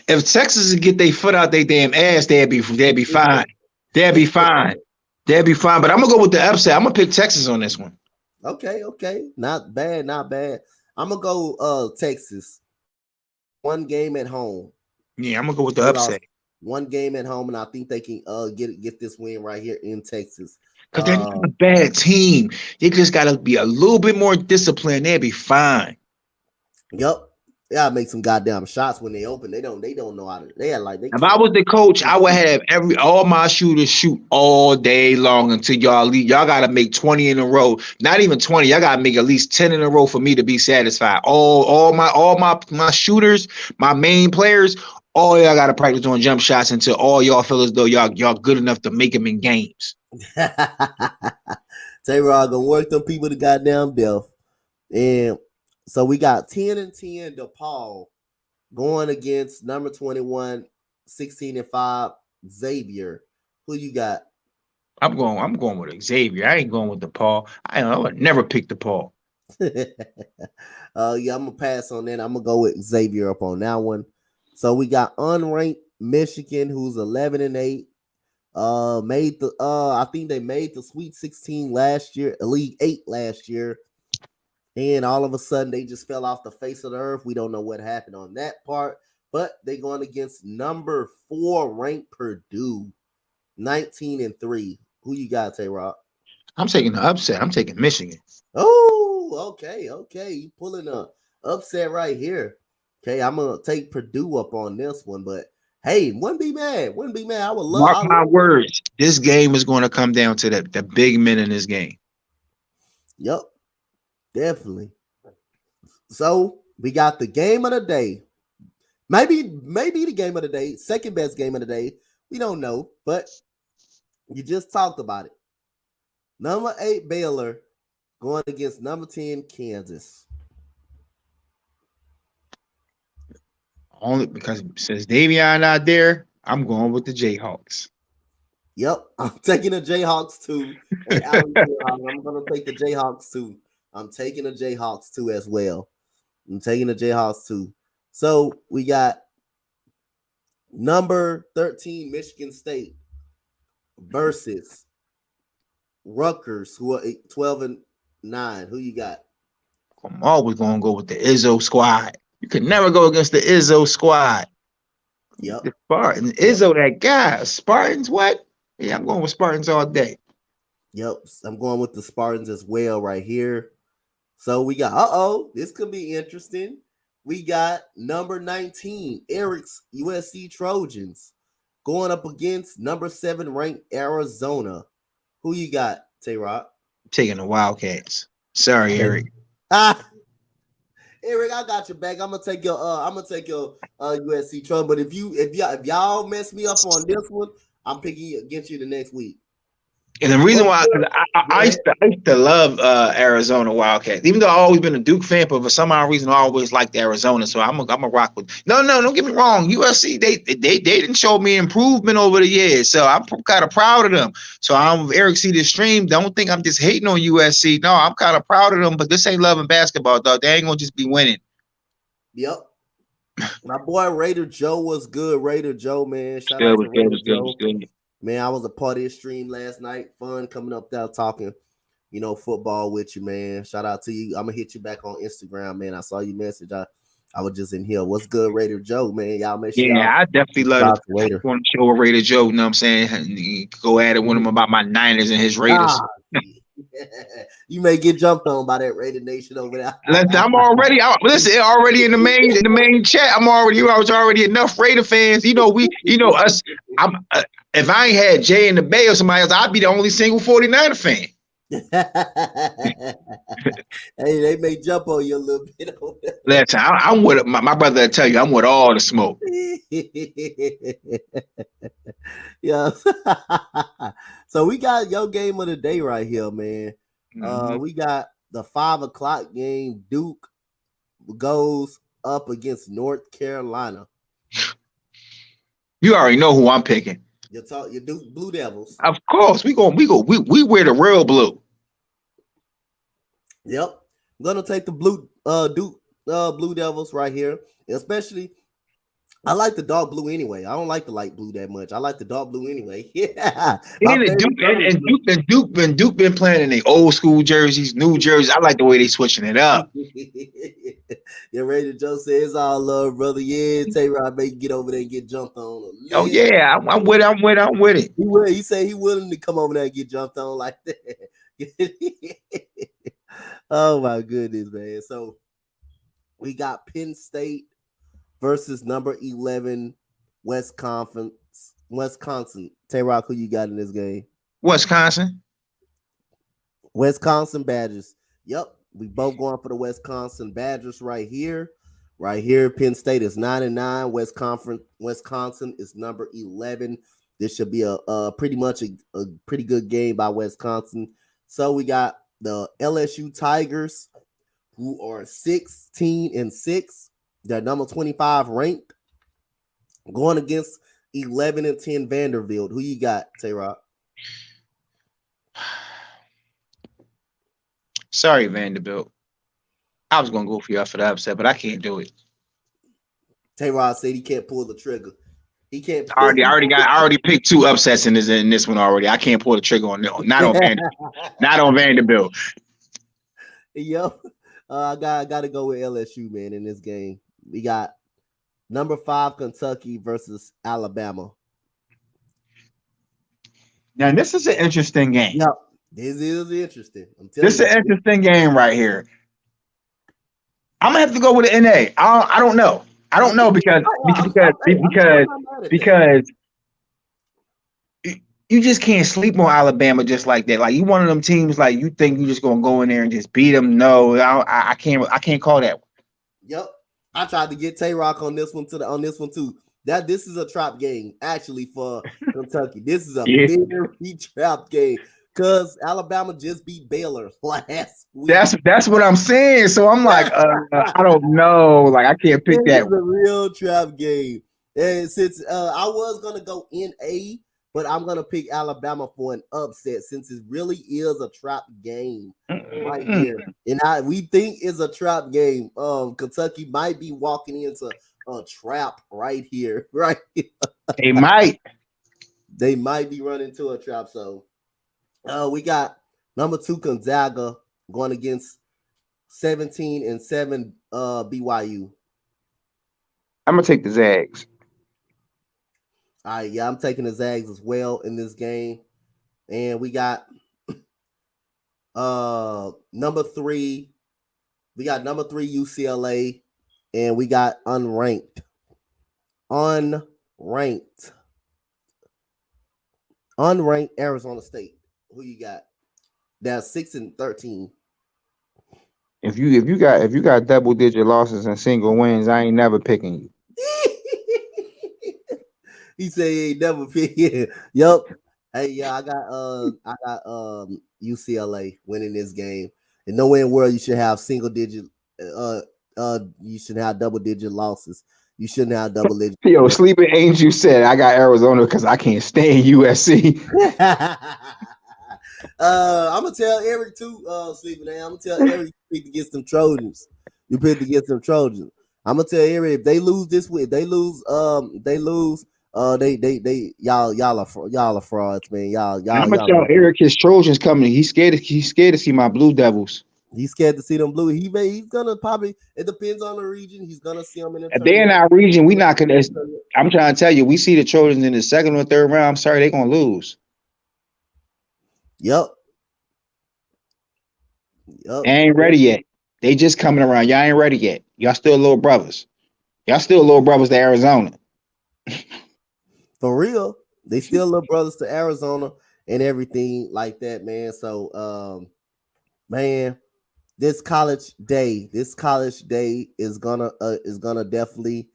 If Texas would get their foot out their damn ass, they'd be fine. They'd be fine. But I'm gonna go with the upset. I'm gonna pick Texas on this one. Okay. Not bad. I'm gonna go Texas. One game at home. Yeah, I'm gonna go with the upset. One game at home, and I think they can get this win right here in Texas. Because they're not a bad team. They just gotta be a little bit more disciplined. They'll be fine. Yep. Yeah, make some goddamn shots when they open. They don't know how to. If I was the coach, I would have all my shooters shoot all day long until y'all leave. Y'all gotta make 20 in a row. Not even 20. Y'all gotta make at least 10 in a row for me to be satisfied. All my shooters, my main players, all y'all gotta practice doing jump shots until all y'all fellas though y'all good enough to make them in games. Tayrock gonna work them people to goddamn death. And so we got 10-10 DePaul going against number 21, 16-5 Xavier. Who you got? I'm going with Xavier. I ain't going with DePaul. I would never pick DePaul. Yeah, I'm gonna pass on that. I'm gonna go with Xavier up on that one. So we got unranked Michigan, who's 11-8. I think they made the Sweet 16 last year, Elite 8 last year. And all of a sudden, they just fell off the face of the earth. We don't know what happened on that part. But they're going against number 4 ranked Purdue, 19-3. Who you got, Tayrock? I'm taking the upset. I'm taking Michigan. Oh, okay. You pulling a upset right here. Okay, I'm going to take Purdue up on this one. But, hey, wouldn't be mad. I would love. Mark my words. This game is going to come down to the big men in this game. Yep. Definitely. So we got the game of the day. Maybe the game of the day, second best game of the day. We don't know, but you just talked about it. Number 8 Baylor going against number 10 Kansas. Only because since Davion not there, I'm going with the Jayhawks. Yep, I'm taking the Jayhawks too. I'm going to take the Jayhawks too. I'm taking the Jayhawks too as well. So we got number 13 Michigan State versus Rutgers, who are 12-9. Who you got? I'm always going to go with the Izzo squad. You can never go against the Izzo squad. Yep. The Spartans. Izzo, that guy. Spartans, what? Yeah, I'm going with Spartans all day. Yep. I'm going with the Spartans as well right here. So we got, this could be interesting. We got number 19, Eric's USC Trojans going up against number 7 ranked Arizona. Who you got, Tayrock? Taking the Wildcats. Sorry, Eric. Eric, I got your back. I'm gonna take your USC Trojan. But if y'all mess me up on this one, I'm picking against you the next week. And the reason why I used to love Arizona Wildcats, even though I've always been a Duke fan, but for some odd reason I always liked Arizona. So I'm a rock with. No, don't get me wrong. USC they didn't show me improvement over the years, so I'm kind of proud of them. So Eric see this stream. Don't think I'm just hating on USC. No, I'm kind of proud of them. But this ain't loving basketball, dog. They ain't gonna just be winning. Yep. My boy Raider Joe was good. Raider Joe, man. Shout out to Raider Joe. Man, I was a part of his stream last night. Fun coming up there talking football with you, man. Shout out to you. I'm gonna hit you back on Instagram, man. I saw your message. I was just in here. What's good, Raider Joe, man? Y'all make sure. Yeah, I definitely love to want to show a Raider Joe. You know what I'm saying? Go at it with him about my Niners and his Raiders. You may get jumped on by that Raider Nation over there. I'm already in the main chat. I was already enough Raider fans. Us. If I ain't had Jay in the Bay or somebody else, I'd be the only single 49er fan. Hey, they may jump on you a little bit over there. Listen, I'm with my brother. I tell you, I'm with all the smoke. Yeah. So we got your game of the day right here, man. We got the 5:00 game. Duke goes up against North Carolina. You already know who I'm picking. Your Duke Blue Devils. Of course, we wear the real blue. Yep, I'm gonna take the Duke Blue Devils right here, especially. I like the dark blue anyway. I don't like the light blue that much. I like the dark blue anyway. Yeah. Duke been playing in the old school jerseys, new jerseys. I like the way they switching it up. Yeah, Raider Joe says it's all love, brother. Yeah, Tayrock make get over there and get jumped on. Oh yeah, I'm with it. He said he willing to come over there and get jumped on like that. Oh my goodness, man. So we got Penn State versus number 11 Wisconsin. Tayrock, who you got in this game? Wisconsin Badgers. Yep, we both going for the Wisconsin Badgers right here. Right here, Penn State is 9-9. Wisconsin is number 11. This should be a pretty much a pretty good game by Wisconsin. So we got the LSU Tigers, who are 16-6. They're number 25 ranked, going against 11-10 Vanderbilt. Who you got, Tayrock? Sorry, Vanderbilt. I was gonna go for y'all for the upset, but I can't do it. Tayrock said he can't pull the trigger. He can't. I already picked 2 upsets in this one already. I can't pull the trigger on not on Vanderbilt. Not on Vanderbilt. Yep. I gotta go with LSU, man, in this game. We got number 5 Kentucky versus Alabama. Now this is an interesting game. Yep, this is interesting. This is an interesting game right here. I'm gonna have to go with the NA. I don't know. I don't know because you just can't sleep on Alabama just like that. Like you one of them teams like you think you just gonna go in there and just beat them. No, I can't call that one. Yep. I tried to get Tayrock on this one too. This is a trap game actually for Kentucky. This is a very trap game because Alabama just beat Baylor last week. That's what I'm saying. So I'm like, I don't know. Like I can't pick that. It's a real trap game. And since I was gonna go NA, but I'm gonna pick Alabama for an upset since it really is a trap game right here. And we think it's a trap game. Kentucky might be walking into a trap right here, right here. They might be running into a trap. So we got number 2 Gonzaga going against 17-7 BYU. I'm gonna take the Zags. All right, yeah, I'm taking the Zags as well in this game. And we got number 3. We got number 3 UCLA, and we got unranked Arizona State. Who you got? That's 6-13. If you got double digit losses and single wins, I ain't never picking you. He said he ain't never picked. Yep. Hey, yeah, I got UCLA winning this game. And nowhere in the world you should have single digit. You should have double digit losses. You shouldn't have double digit. Yo, Sleeping Angel said I got Arizona because I can't stand USC. I'm gonna tell Eric too, Sleeping Angel. I'm gonna tell Eric you picked against them Trojans. I'm gonna tell Eric if they lose this week, they lose y'all are frauds, man. Y'all. I'm gonna tell Eric his Trojans coming. He's scared to see my Blue Devils. He's scared to see them blue. He's gonna probably. It depends on the region. He's gonna see them in the. If they're in our region, we not gonna. I'm trying to tell you, we see the Trojans in the second or third round. I'm sorry, they're gonna lose. Yep. They ain't ready yet. They just coming around. Y'all ain't ready yet. Y'all still little brothers. Y'all still little brothers to Arizona. For real, they still little brothers to Arizona and everything like that, man. So, man. This college day is gonna definitely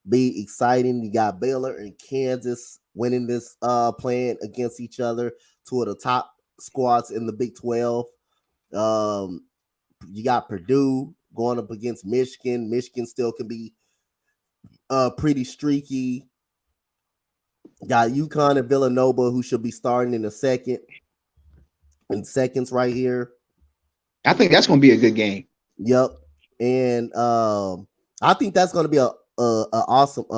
be exciting. You got Baylor and Kansas winning this playing against each other, two of the top squads in the Big 12. You got Purdue going up against Michigan. Michigan still can be pretty streaky. Got UConn and Villanova, who should be starting in seconds right here. I think that's going to be a good game. Yep, and I think that's going to be a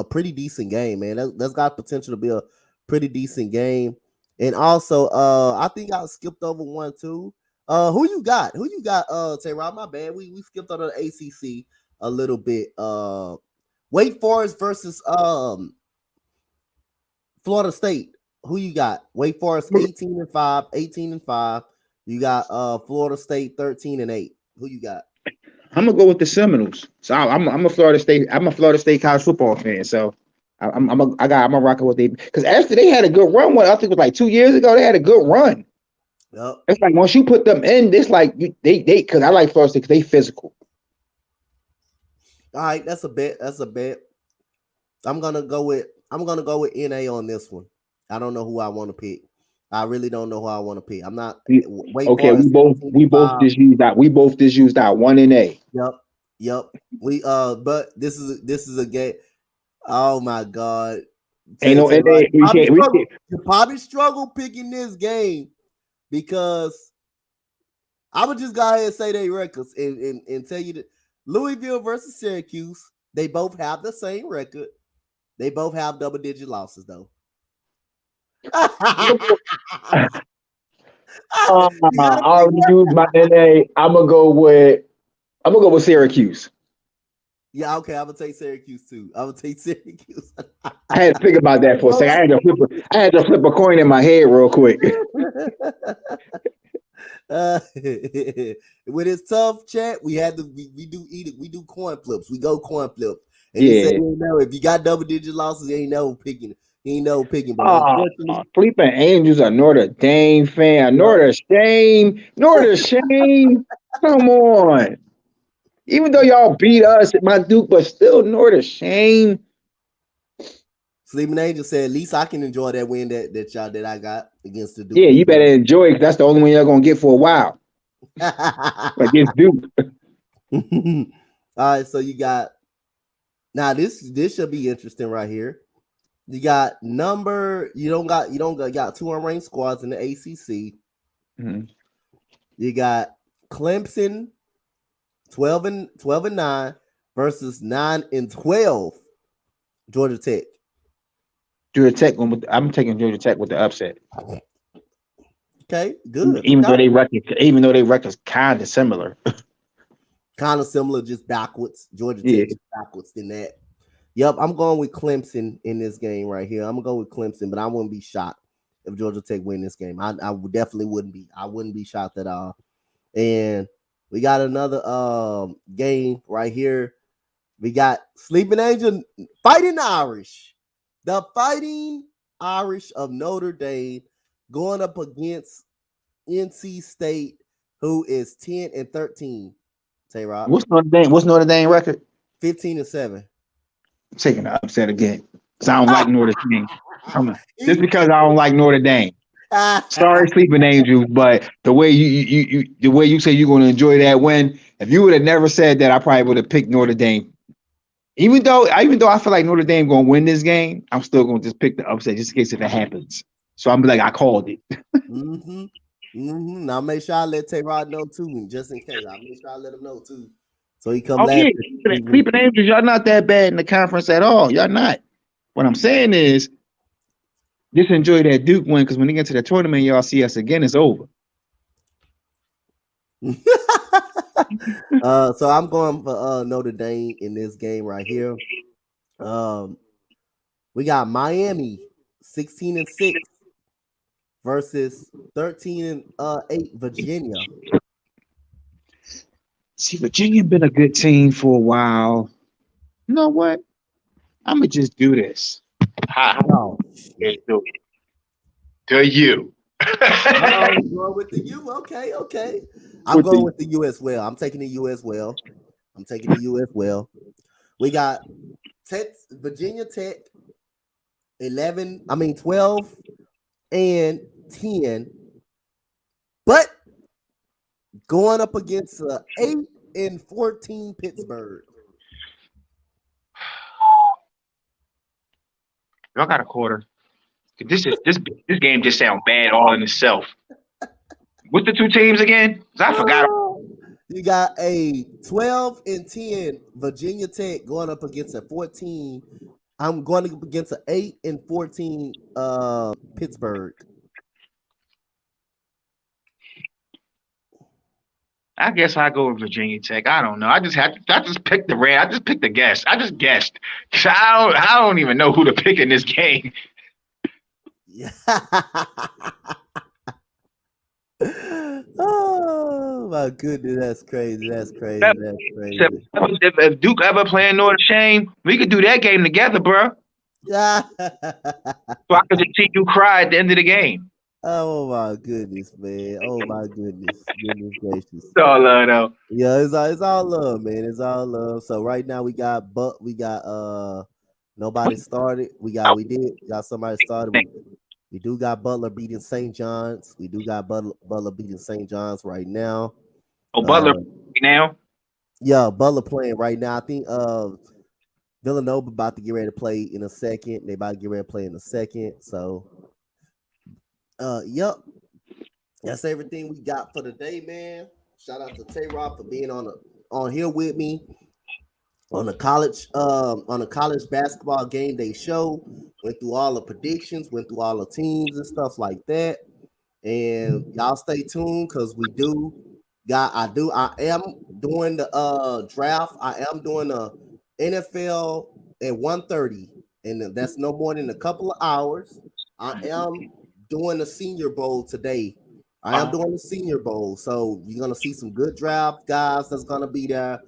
pretty decent game, man. That's got potential to be a pretty decent game. And also, I think I skipped over one too. Who you got? Tayrock? My bad. We skipped on the ACC a little bit. Wake Forest versus Florida State. Who you got? Wake Forest 18-5. You got Florida State 13-8. Who you got? I'm gonna go with the Seminoles. So I'm a Florida State college football fan. So I'm rocking with they because after they had a good run. I think it was like 2 years ago. They had a good run. Yep. It's like once you put them in, it's like they because I like Florida State because they physical. All right, that's a bet. I'm gonna go with NA on this one. I don't know who I want to pick. I really don't know who I want to pick. I'm not. Okay, we both just used that 1 and A. Yep. But this is a game. Oh my God! Ain't no NA. You probably struggle picking this game because I would just go ahead and say they records and tell you that Louisville versus Syracuse, they both have the same record. They both have double-digit losses though. I already used my NA. I'm gonna go with Syracuse. Yeah, okay. I'm gonna take Syracuse too. I had to think about that for a second. I had to flip a coin in my head real quick. When it's tough, chat, we do coin flips. We go coin flip. And yeah. Say, if you got double-digit losses, you ain't never picking. But Sleeping Angels are Notre Dame fan. Notre Shame. Come on. Even though y'all beat us at my Duke, but still Notre Shame. Sleeping Angel said, at least I can enjoy that win that I got against the Duke. Yeah, you better enjoy it because that's the only one you're gonna get for a while. Against Duke. All right, so you got now this should be interesting right here. You got two unranked squads in the ACC. Mm-hmm. You got Clemson 12-9 versus 9-12 Georgia Tech. I'm taking Georgia Tech with the upset. Okay, good. Even though they records kind of similar. Kind of similar, just backwards. Georgia Tech is backwards than that. Yep, I'm going with Clemson in this game right here. I'm gonna go with Clemson, but I wouldn't be shocked if Georgia Tech win this game. I definitely wouldn't be. I wouldn't be shocked at all. And we got another game right here. We got Sleeping Angel Fighting Irish. The Fighting Irish of Notre Dame going up against NC State, who is 10-13. Tayrock. What's Notre Dame record? 15-7. Taking the upset again because I don't like Notre Dame. Just because I don't like Notre Dame. Sorry, Sleeping Angels, but the way you say you're going to enjoy that win, if you would have never said that, I probably would have picked Notre Dame. Even though I feel like Notre Dame going to win this game, I'm still going to just pick the upset just in case if it happens. So I'm like, I called it. Now make sure I let Tayrock know too, just in case. I'll make sure I let him know too. So he come Sleeping Angels, y'all not that bad in the conference at all. Y'all not. What I'm saying is, Just enjoy that Duke win, because when they get to the tournament, y'all see us again, it's over. So I'm going for Notre Dame in this game right here. We got Miami 16-6 versus 13-8 Virginia. See, Virginia been a good team for a while. You know what? I'm gonna just do this. Oh, To you. I'm going with the U. Okay. I'm going with the U as well. I'm taking the U as well. We got Virginia Tech 12 and 10, but going up against 8 and 14 Pittsburgh. Y'all got a quarter. This game just sounds bad all in itself. What's the two teams again? 'Cause I forgot. You got a 12 and 10 Virginia Tech going up against a 14. I'm going up against an 8 and 14 Pittsburgh. I guess I go with Virginia Tech. I don't know. I just picked the red. I just picked the guess. I just guessed. I don't even know who to pick in this game. Yeah. Oh my goodness, that's crazy. If Duke ever playing Notre Dame, we could do that game together, bro. Yeah. So I could just see you cry at the end of the game. Oh my goodness, man. Oh my goodness. Goodness gracious. It's all love, though. Yeah, it's all love, man. It's all love. So right now we got nobody started. We got somebody started. We do got Butler beating St. John's. We do got Butler beating St. John's right now. Oh, Butler now? Yeah, Butler playing right now. I think Villanova about to get ready to play in a second. They about to get ready to play in a second. So, yep. That's everything we got for today, man. Shout out to Tayrock for being on here with me on the college basketball game day show. Went through all the predictions, went through all the teams and stuff like that. And y'all stay tuned because I am doing the draft. I am doing the NFL at 1:30, and that's no more than a couple of hours. I am doing the Senior Bowl today. I am doing the Senior Bowl. So you're gonna see some good draft guys that's gonna be there.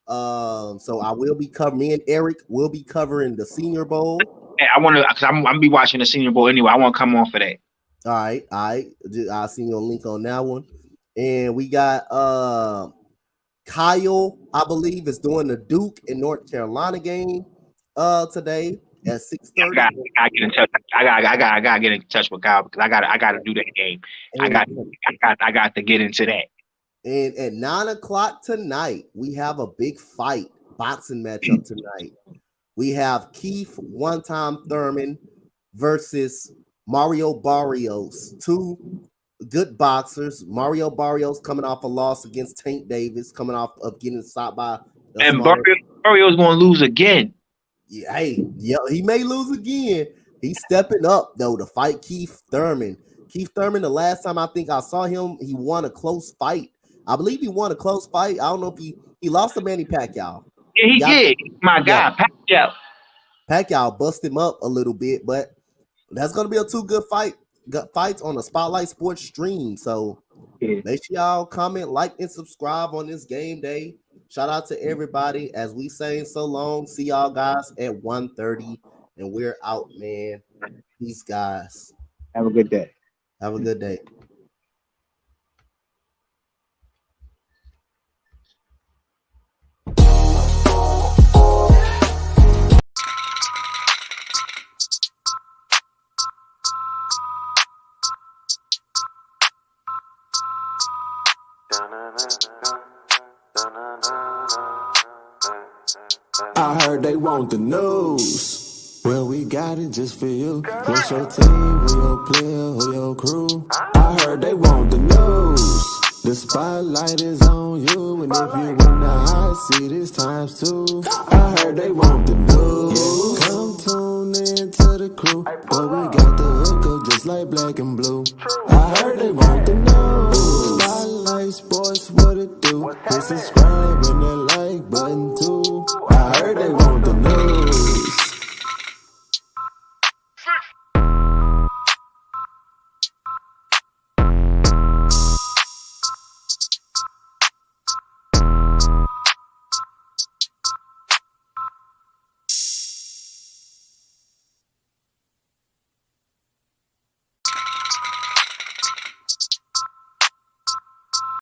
So I will be covering. Me and Eric will be covering the Senior Bowl. Hey, I want to, because I'm gonna be watching the Senior Bowl anyway. I want to come on for that. All right. I'll send you a link on that one. And we got Kyle, I believe, is doing the Duke and North Carolina game today at 6:30. I gotta get in touch. I gotta get in touch with Kyle because I gotta do that game. I got to get into that. And at 9:00 tonight, we have a big boxing matchup tonight. We have Keith One-Time Thurman versus Mario Barrios. Two good boxers. Mario Barrios coming off a loss against Tank Davis, coming off of getting stopped by. And Barrios going to lose again. Yeah, he may lose again. He's stepping up though to fight Keith Thurman. Keith Thurman, the last time I think I saw him, he won a close fight. I believe he won a close fight. I don't know if he lost to Manny Pacquiao. Yeah, he did. My guy, Pacquiao. Pacquiao busted him up a little bit, but that's going to be a two good fights on the Spotlight Sports stream. So make sure y'all comment, like, and subscribe on this game day. Shout out to everybody as we saying so long. See y'all guys at 1:30, and we're out, man. Peace, guys. Have a good day. Have a good day. I heard they want the news. Well, we got it just for you. What's your team? Who your player? Who your crew? I heard they want the news. The spotlight is on you, and if you in the hot seat, it's times two. I heard they want the news. Come tune in to the crew, but we got the hook white, black, and blue.